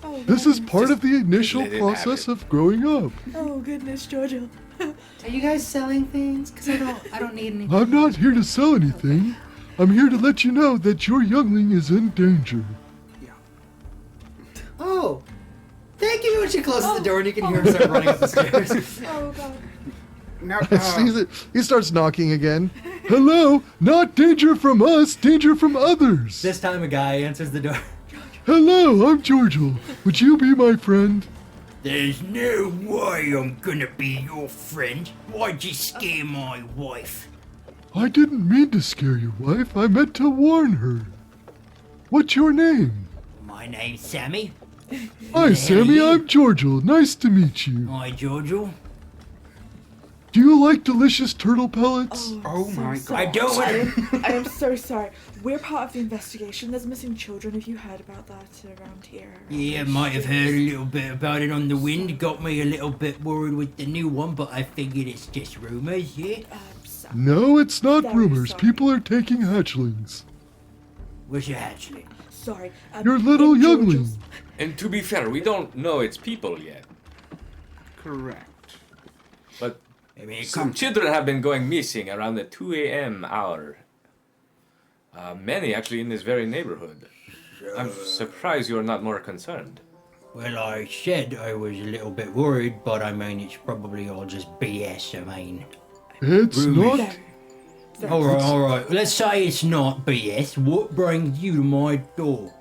Oh, This is goodness. part of the initial let it have process it. of growing up. Oh goodness, Georgia. Are you guys selling things? Cause I don't need any. I'm not here to sell anything. I'm here to let you know that your youngling is in danger. Oh, thank you. When she closes the door, and you can hear him start running up the stairs. Oh god. Now, He starts knocking again. Hello, not danger from us, danger from others. This time, a guy answers the door. Hello, I'm Georgial. Would you be my friend? There's no way I'm gonna be your friend. Why'd you scare my wife? I didn't mean to scare your wife. I meant to warn her. What's your name? My name's Sammy. Hi, Sammy. I'm Georgial. Nice to meet you. Hi, Giorgio. Do you like delicious turtle pellets? Oh my god. I don't. I am so sorry. We're part of the investigation. There's missing children. Have you heard about that around here? Yeah, might have heard a little bit about it on the wind. Got me a little bit worried with the new one, but I figured it's just rumors, yeah? I'm sorry. No, it's not Very rumors. sorry. People are taking hatchlings. Where's your hatchling? Sorry. Your little in youngling. Georgia's- And to be fair, we don't know it's people yet. Correct. But I mean, some children have been going missing around the 2 a.m. hour. Many actually in this very neighborhood. I'm surprised you're not more concerned. well, I said I was a little bit worried, but I mean, it's probably all just BS. I mean, It's Rumors. not. all right. Let's say it's not BS. What brings you to my door?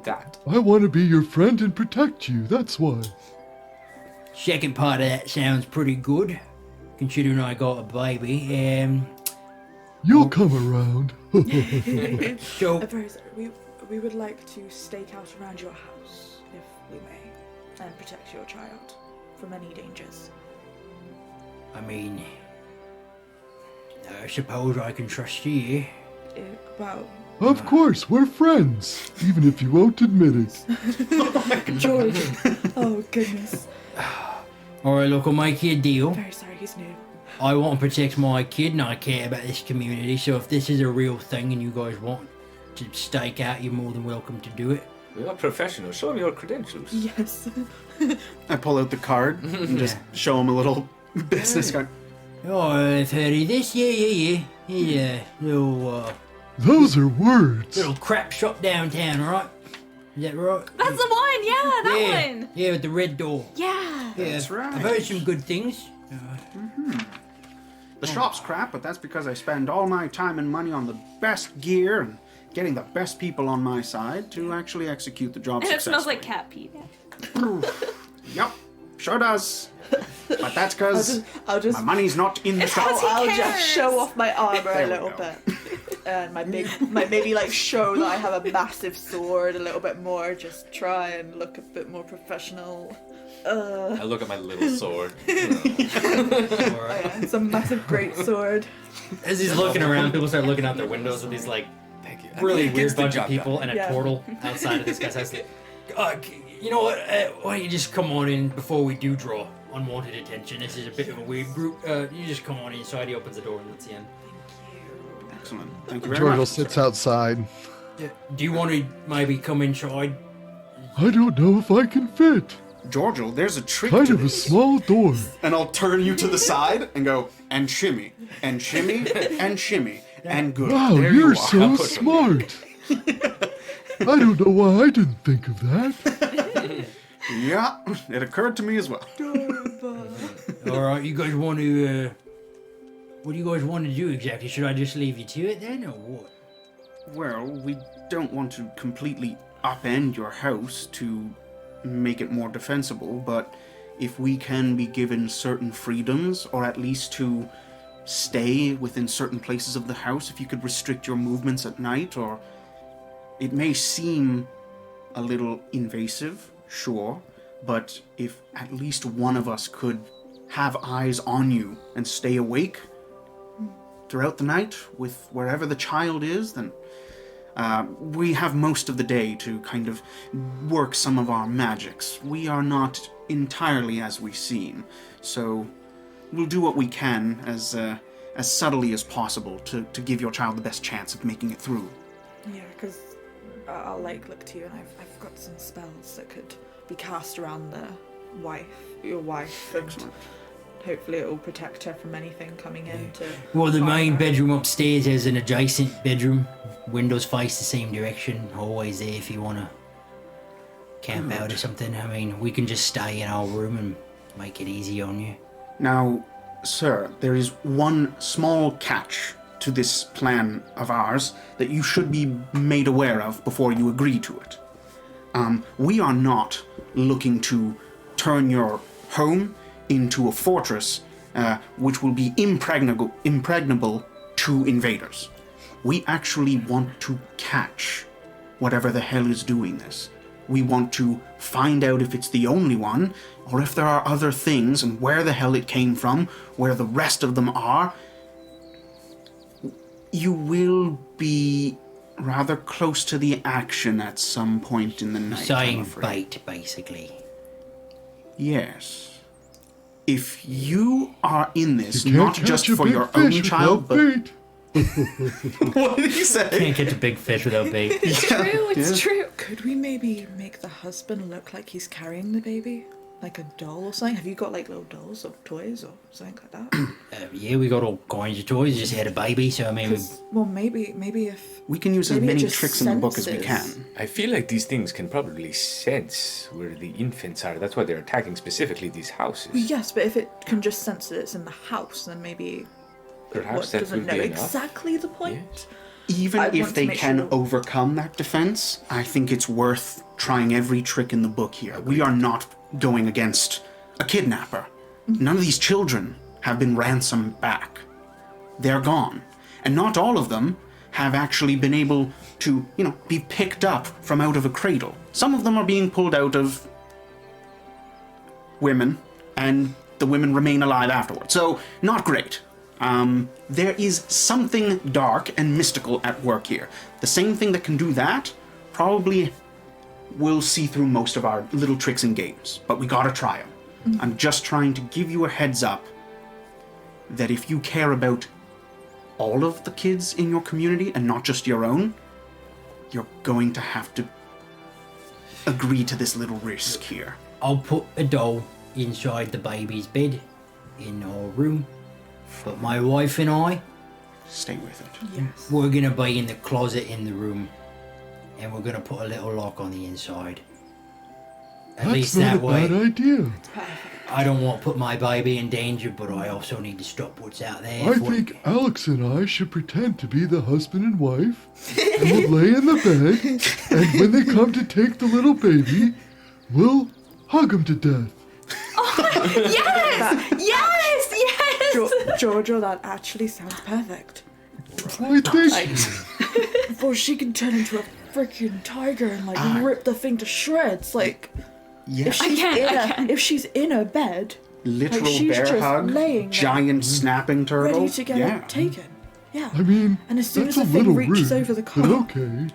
That. I want to be your friend and protect you. That's why. Second part of that sounds pretty good, considering I got a baby. You'll come around. So I'm very sorry. We would like to stake out around your house, if we may, and protect your child from any dangers. I mean, I suppose I can trust you. Well, Of course, we're friends, even if you won't admit it. George. Oh goodness. All right, look, I'll make you a deal. Very sorry. He's new. I want to protect my kid, and I care about this community. So if this is a real thing, and you guys want to stake out, you're more than welcome to do it. We are professionals. Show me your credentials. Yes. I pull out the card and just show him a little business card. Oh, I've heard of this. Yeah. Those are words. Little crap shop downtown, right? Is that right? That's the one. Yeah, that one. Yeah, with the red door. Yeah. Yeah, That's right. I've heard some good things. The shop's crap, but that's because I spend all my time and money on the best gear and getting the best people on my side to actually execute the job And it smells successfully. like cat pee. Yep, sure does. But that's because I'll just my money's not in the shop. I'll cares? just show off my armor There a we little go. bit. And my maybe like show that I have a massive sword a little bit more. Just try and look a bit more professional. I look at my little sword. It's a massive great sword. As he's looking around, people start looking out their windows with these like Thank you. really Gets weird the bunch of job people done. and a Yeah. portal outside of this guy's house. You know what? Why don't you just come on in before we do draw unwanted attention? This is a bit of a weird group. You just come on inside. He opens the door and lets you in. Excellent. Thank you very Gorgle much. sits outside. Do you want to maybe come inside? I don't know if I can fit. Gorgle, there's a trick Kind to of a this. small door. And I'll turn you to the side and go, and shimmy, and shimmy, and shimmy, and good. Wow, there you you're are. so push him. smart. I don't know why I didn't think of that. Yeah, it occurred to me as well. All right, you guys want to? What do you guys want to do exactly? Should I just leave you to it then, or what? Well, we don't want to completely upend your house to make it more defensible, but if we can be given certain freedoms, or at least to stay within certain places of the house, if you could restrict your movements at night, or it may seem a little invasive, sure, but if at least one of us could have eyes on you and stay awake throughout the night with wherever the child is, then we have most of the day to kind of work some of our magics. We are not entirely as we seem, so we'll do what we can as subtly as possible to give your child the best chance of making it through. Yeah, because I'll like look to you and I've got some spells that could be cast around your wife, and Excellent. hopefully it will protect her from anything coming in to. Well, the harm main her. bedroom upstairs has an adjacent bedroom. Windows face the same direction. Always there if you want to camp out or something. I mean, we can just stay in our room and make it easy on you. Now, sir, there is one small catch to this plan of ours that you should be made aware of before you agree to it. We are not looking to turn your home into a fortress which will be impregnable to invaders. We actually want to catch whatever the hell is doing this. We want to find out if it's the only one, or if there are other things, and where the hell it came from, where the rest of them are. You will be rather close to the action at some point in the night, I'm Saying afraid. bait, basically. Yes. If you are in this, You can't not just catch a for big your fish own child, without but... bait. What did he say? Can't catch a big fish without bait. It's true. It's Yeah. true. Could we maybe make the husband look like he's carrying the baby? Like a doll or something? Have you got like little dolls or toys or something like that? Yeah, we got all kinds of toys. Just had a baby, so I mean, Well, maybe if We can use as Maybe it many just tricks in the book as we senses. can. I feel like these things can probably sense where the infants are. That's why they're attacking specifically these houses. yes, but if it can just sense that it's in the house, then maybe Perhaps what that doesn't would know be enough. exactly the point. Even I if want to they make can sure- overcome that defense, I think it's worth trying every trick in the book here. We are not going against a kidnapper. None of these children have been ransomed back. They're gone. And not all of them have actually been able to, be picked up from out of a cradle. Some of them are being pulled out of women, and the women remain alive afterwards. So, not great. There is something dark and mystical at work here. The same thing that can do that probably will see through most of our little tricks and games, but we gotta try them. I'm just trying to give you a heads up that if you care about all of the kids in your community and not just your own, you're going to have to agree to this little risk here. I'll put a doll inside the baby's bed in our room. But my wife and I, Stay with it. Yes. We're gonna be in the closet in the room, and we're gonna put a little lock on the inside. At That's least not that a way, bad idea. I don't want to put my baby in danger, but I also need to stop what's out there. I think Alex and I should pretend to be the husband and wife, and we'll lay in the bed, and when they come to take the little baby, we'll hug him to death. Yes! Yes! Yes! Giorgio, that actually sounds perfect. I think Before she can turn into a freaking tiger and like rip the thing to shreds, like Yeah. if she's in her bed, Literal like, she's bear just hug, laying there, giant snapping turtle. ready to get yeah. it taken. Yeah. I mean, And as soon that's as a the thing little reaches rude, over the but car, okay.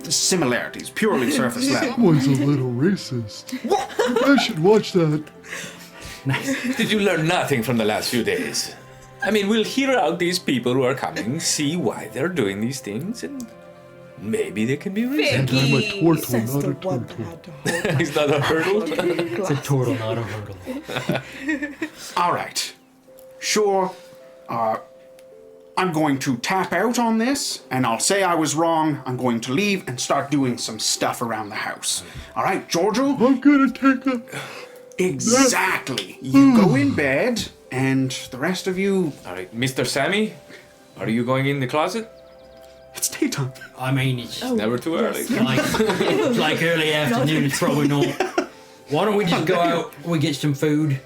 Similarities, purely surface level. Someone's a little racist. I should watch that. Did you learn nothing from the last few days? I mean, we'll hear out these people who are coming, see why they're doing these things, and maybe they can be reasoned. And I'm a Vicky! turtle, says not the a one that turtle. had to hold He's not a hurdle. It's a turtle, not a hurdle. All right. Sure. I'm going to tap out on this, and I'll say I was wrong. I'm going to leave and start doing some stuff around the house. All right, Giorgio? I'm gonna take a... Exactly. You go in bed, and the rest of you... All right, Mr. Sammy, are you going in the closet? It's daytime. I mean, it's Never too early. like early afternoon. It's probably not. Why don't we just go out? We get some food,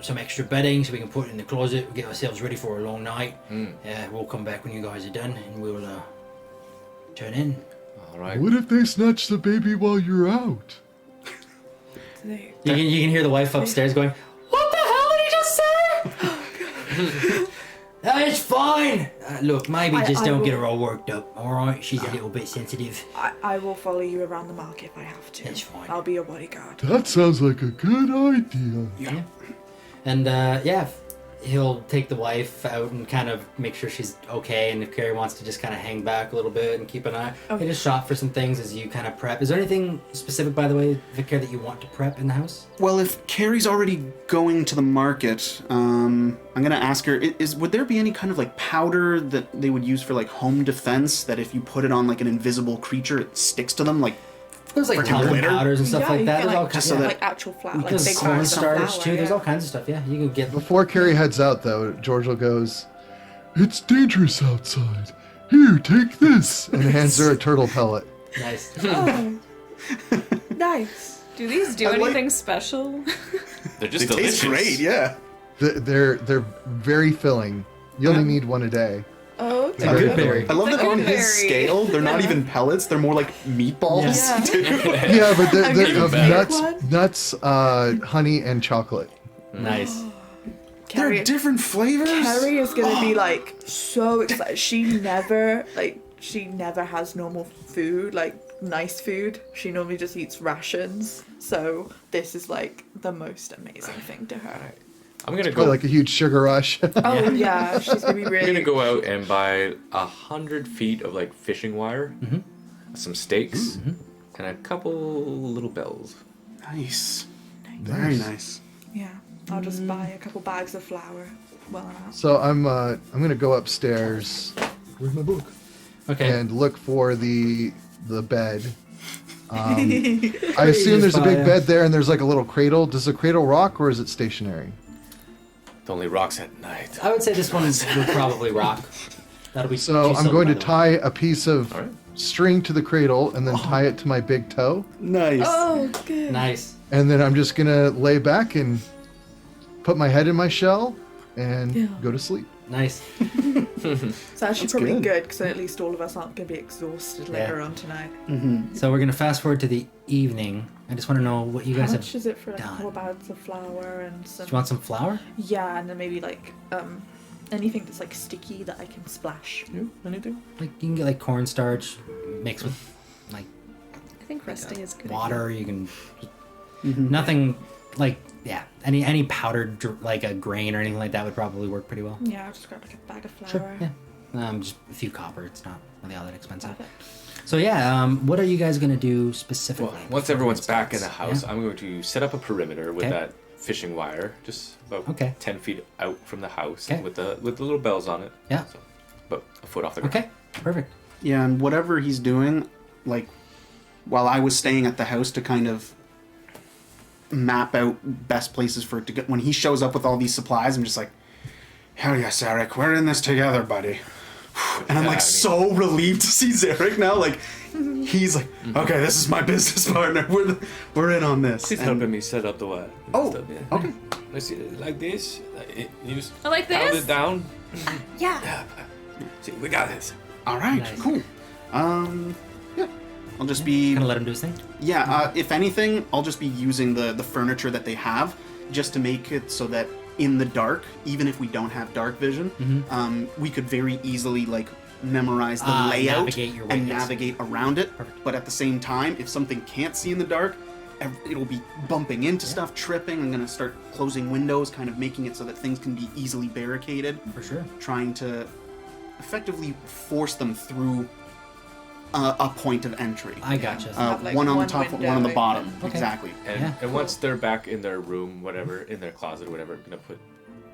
some extra bedding, so we can put it in the closet. We get ourselves ready for a long night. We'll come back when you guys are done, and we'll turn in. All right. What if they snatch the baby while you're out? They- You can hear the wife upstairs going, What the hell did he just say? It's fine. Look, maybe just I don't will- get her all worked up. All right, she's a little bit sensitive. I will follow you around the market if I have to. That's fine. I'll be your bodyguard. That sounds like a good idea. Yeah. and he'll take the wife out and kind of make sure she's okay. And if Carrie wants to just kind of hang back a little bit and keep an eye, Okay. just shop for some things as you kind of prep. Is there anything specific, by the way, Vicar, that you want to prep in the house? Well, if Carrie's already going to the market, I'm gonna ask her: would there be any kind of like powder that they would use for like home defense? That if you put it on like an invisible creature, it sticks to them? Like, There's like Freaking talcum glitter? powders and stuff yeah, like you that. can, There's all like, kinds so of that- like actual flour, like There's big corn bags of starch flour, too. There's yeah. all kinds of stuff. Yeah, you can get. Before Carrie heads out, though, Giorgio goes, "It's dangerous outside. Here, take this," and hands her a turtle pellet. Nice. Oh. Nice. Do these do I like- anything special? They're just they delicious. taste great, yeah. They're very filling. You only need one a day. Oh, A good berry. I love The that on good his berry. scale, they're not even pellets; they're more like meatballs. Yeah. too. Yeah, but they're getting of better. nuts, honey, and chocolate. Nice. They're Carrie, different flavors. Carrie is gonna be like so excited. She never has normal food, like nice food. She normally just eats rations. So this is like the most amazing thing to her. I'm gonna go. Probably like a huge sugar rush. Oh yeah, she's gonna be I'm really. gonna go out and buy 100 feet of like fishing wire, some stakes, and a couple little bells. Nice. Very nice. Yeah, I'll just buy a couple bags of flour while I'm out. So I'm gonna go upstairs. Where's my book? Okay. And look for the bed. I assume there's a big bed there, and there's like a little cradle. Does the cradle rock, or is it stationary? It only rocks at night. I would say this one would probably rock. That'll be. So too I'm silly, going by to the way. tie a piece of Alright. string to the cradle and then tie it to my big toe. Nice. Oh, good. Nice. And then I'm just gonna lay back and put my head in my shell and Yeah. go to sleep. Nice. It's actually That's probably good. good because at least all of us aren't going to be exhausted later on tonight. So we're gonna fast forward to the evening. I just want to know what you How guys have. much is it for like a done. couple bags of flour and some? Do you want some flour? Yeah, and then maybe like anything that's like sticky that I can splash. You? Anything? Like you can get like cornstarch mixed with like I think resting is good. water. You can nothing like any powdered like a grain or anything like that would probably work pretty well. Yeah, I'll just grab like a bag of flour. Yeah. Just a few copper. It's not really all that expensive. Perfect. So yeah, what are you guys gonna do specifically? Well, once before everyone's it back in starts? the house, Yeah? I'm going to set up a perimeter with Okay. that fishing wire, just about Okay. 10 feet out from the house, Okay. with the little bells on it. Yeah. So, about a foot off the ground. Okay, perfect. Yeah, and whatever he's doing, like, while I was staying at the house to kind of map out best places for it to get, when he shows up with all these supplies, I'm just like, hell yes, Eric, we're in this together, buddy. And I'm Yeah, like I mean- so relieved to see Zarek now. Like, he's like, okay, this is my business partner. We're in on this. He's And- helping me set up the wire. and Oh, stuff, yeah. okay. Let's see, like this. You just Like pound this? it down. Yeah. See, we got this. All right, Nice. cool. Yeah, I'll just be Kind of let him do his thing. Yeah, if anything, I'll just be using the furniture that they have just to make it so that in the dark, even if we don't have dark vision, we could very easily like memorize the layout navigate your way, and yes. navigate around it. Perfect. But at the same time, if something can't see in the dark, it'll be bumping into stuff, tripping. I'm gonna start closing windows, kind of making it so that things can be easily barricaded. For sure. Trying to effectively force them through a point of entry. I gotcha. Have, like, one on one the top, one window on the bottom. open. Okay. Exactly. And, Yeah, and once they're back in their room, whatever, in their closet or whatever, I'm gonna put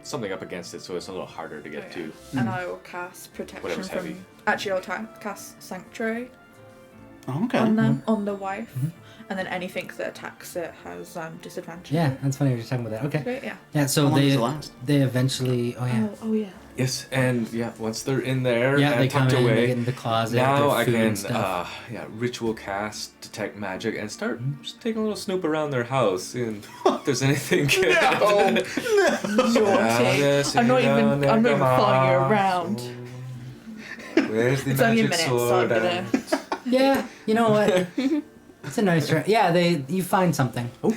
something up against it so it's a little harder to get to. And I will cast protection Whatever's from. heavy. Actually, I'll cast sanctuary Oh, okay. on them, on the wife, and then anything that attacks it has disadvantage. Yeah, that's funny. You're just talking about that. Okay. Great, yeah. Yeah. So How long they does it last? they eventually. Oh yeah. Oh yeah. Yes, and yeah, once they're in there Yeah, they and come tucked in. They away, get in the closet. now their I food can and stuff. ritual cast detect magic and start just taking a little snoop around their house and if there's anything. Naughty. I'm not even. I'm not even following you around. Where's the It's only a magic minute, so I'm sword? gonna. Yeah. You know what? It's a nice try. Yeah. You find something. Oh.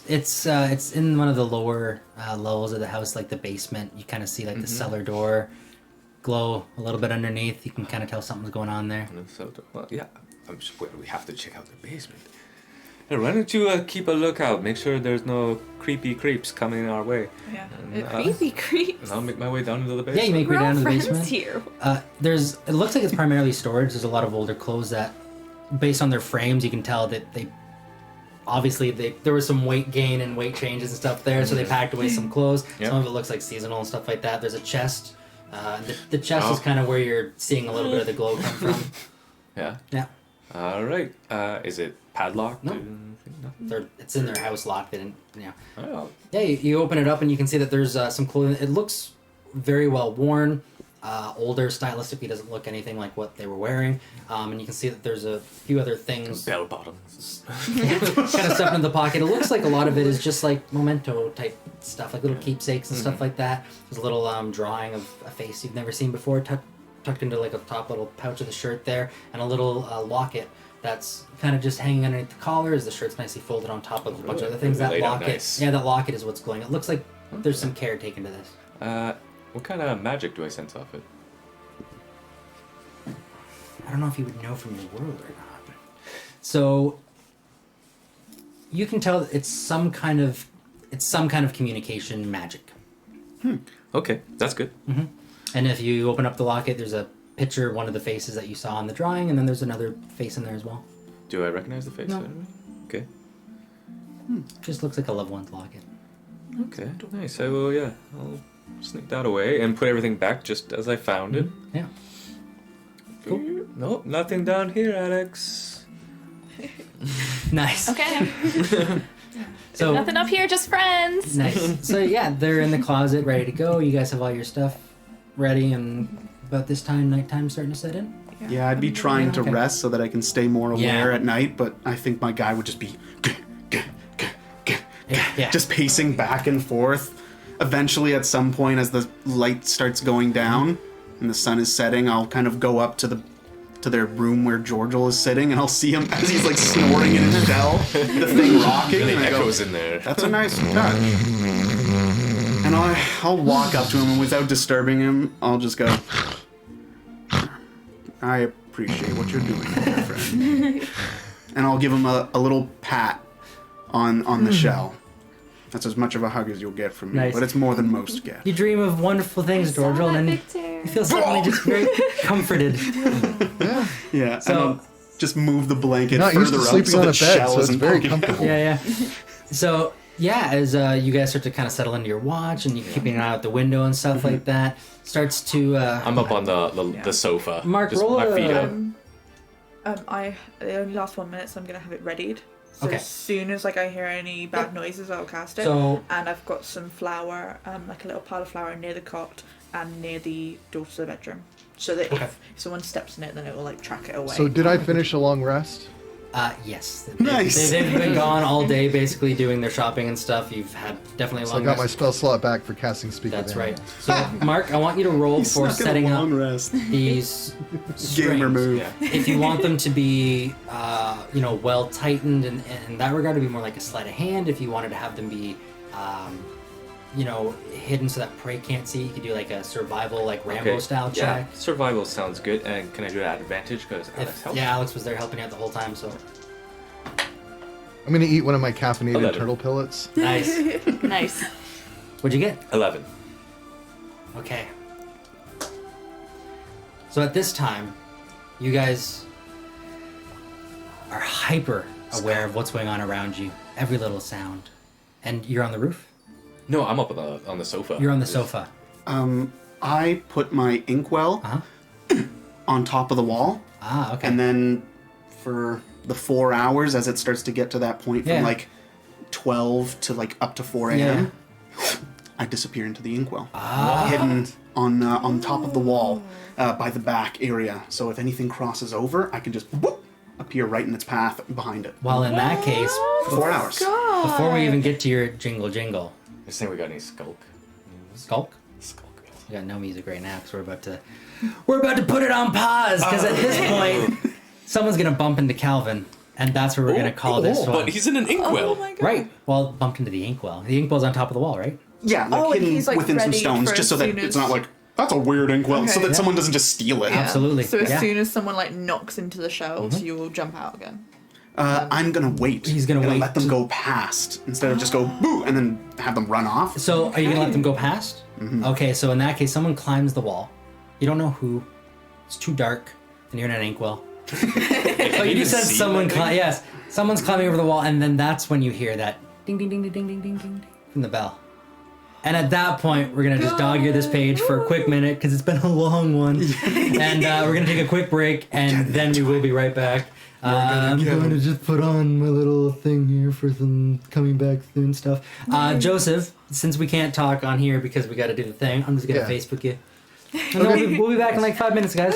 it's in one of the lower levels of the house, like the basement. You kind of see like the cellar door glow a little bit underneath. You can kind of tell something's going on there. So, well, yeah, I'm just, well, we have to check out the basement. Hey, why don't you keep a lookout? Make sure there's no creepy creeps coming our way. Yeah. And, Creepy creeps. and I'll make my way down into the Yeah, you basement. make your We're way all down to the friends basement. here. It looks like it's primarily storage. There's a lot of older clothes that, based on their frames, you can tell that there was some weight gain and weight changes and stuff there, so they packed away some clothes. Yeah. Some of it looks like seasonal and stuff like that. There's a chest. The chest is kind of where you're seeing a little bit of the glow come from. Yeah. Yeah, All right. Is it padlocked? No. No. it's in their house locked. They didn't. Yeah. Oh, Yeah, you open it up and you can see that there's some clothing. It looks very well worn. Older, stylistically doesn't look anything like what they were wearing. And you can see that there's a few other things bell bottoms. kind of stuff in the pocket. It looks like a lot of it is just like memento type stuff, like little keepsakes and stuff like that. There's a little drawing of a face you've never seen before, tucked into like a top little pouch of the shirt there, and a little locket that's kind of just hanging underneath the collar as the shirt's nicely folded on top of a bunch of other things. Really That laid out locket, nice. yeah, that locket is what's glowing. It looks like there's some care taken to this. What kind of magic do I sense off it? I don't know if you would know from your world or not. So you can tell that it's some kind of communication magic. Okay, that's good. And if you open up the locket, there's a picture of one of the faces that you saw in the drawing, and then there's another face in there as well. Do I recognize the face? No. Okay. Just looks like a loved one's locket. Okay. Nice. I will. Yeah. I'll sneak that away and put everything back just as I found it. Yeah. Cool. Nope. Nothing down here, Alex. Nice. Okay. So Nothing up here, just friends. nice. So yeah, they're in the closet, ready to go. You guys have all your stuff ready, and about this time, nighttime starting to set in. Yeah, I'd be trying to Okay. rest so that I can stay more Yeah. aware at night, but I think my guy would just be Yeah. just pacing back and forth. Eventually, at some point, as the light starts going down and the sun is setting, I'll kind of go up to their room where Gorgle is sitting, and I'll see him as he's like snoring in his shell, the thing rocking, Really and I go, echoes in there. "That's a nice touch." And I'll walk up to him, and without disturbing him, I'll just go, "I appreciate what you're doing, my friend." And I'll give him a little pat on the shell. That's as much of a hug as you'll get from me, Nice. but it's more than most get. You dream of wonderful things, Gorgle, and then you feel suddenly just very comforted. Yeah, So- and I'll just move the blanket Not used further to up sleeping so on the a bed, shell so it's isn't very poking. comfortable. Yeah, yeah. So yeah, as you guys start to kind of settle into your watch and you're keeping an eye out the window and stuff like that, starts to. I'm up on the sofa. Mark, just roll my a- feet up. It only lasts 1 minute, so I'm gonna have it readied. So Okay. as soon as I hear any bad noises, I'll cast it. So- and I've got some flour, like a little pile of flour near the cot and near the door to the bedroom, so that Okay. if someone steps in it, then it will like track it away. So did I finish a long rest? Yes. Nice. They've been gone all day, basically doing their shopping and stuff. You've had definitely a So I long got my rest. spell slot back for casting Speak of That's right. Animals. So, Mark, I want you to roll for setting up rest. these Gamer strings. move. Yeah. If you want them to be, well tightened and in that regard, to be more like a sleight of hand. If you wanted to have them be, hidden so that prey can't see, you could do like a survival, like Rambo style Yeah, check. survival sounds good. And can I do it at advantage? Because Alex helps? Yeah, Alex was there helping out the whole time, so I'm gonna eat one of my caffeinated 11. turtle pellets. nice. Nice. What'd you get? 11. Okay. So at this time, you guys are hyper aware of what's going on around you, every little sound. And you're on the roof? No, I'm up on the sofa. You're on the sofa. I put my inkwell Uh-huh. on top of the wall, Ah, okay. and then for the 4 hours, as it starts to get to that point, Yeah. from like 12 to like up to 4 a.m., I disappear into the inkwell, hidden on top of the wall by the back area. So if anything crosses over, I can just whoop, appear right in its path behind it. Well, in that case, For 4 hours. before we even get to your jingle, This thing we got any skulk? Skulk? Skulk. We got no music right now because we're about to put it on pause because at this point, someone's gonna bump into Calvin, and that's where we're gonna call this one. But he's in an inkwell. Oh my god. Right. Well, bumped into the inkwell. The inkwell's on top of the wall, right? Yeah, like Oh, and hidden he's, like, within some ready stones, for just so as that soon it's as- not like, that's a weird inkwell, so Okay. that someone doesn't just steal it. Yeah. Absolutely, So as yeah. soon as someone like knocks into the shelves, you will jump out again. I'm gonna wait. He's gonna and wait let them go past instead of just go boo and then have them run off. So, are you gonna let them go past? Okay. So in that case, someone climbs the wall. You don't know who. It's too dark, and you're in an inkwell. Oh, you just said someone. Yes, someone's climbing over the wall, and then that's when you hear that ding, ding, ding, ding, ding, ding, ding, ding from the bell. And at that point, we're gonna just dog ear this page for a quick minute because it's been a long one, and we're gonna take a quick break, and then we will be right back. I'm going to just put on my little thing here for some coming back soon stuff. Joseph, since we can't talk on here because we got to do the thing, I'm just gonna Yeah. Facebook you. And then we'll be back in like 5 minutes, guys.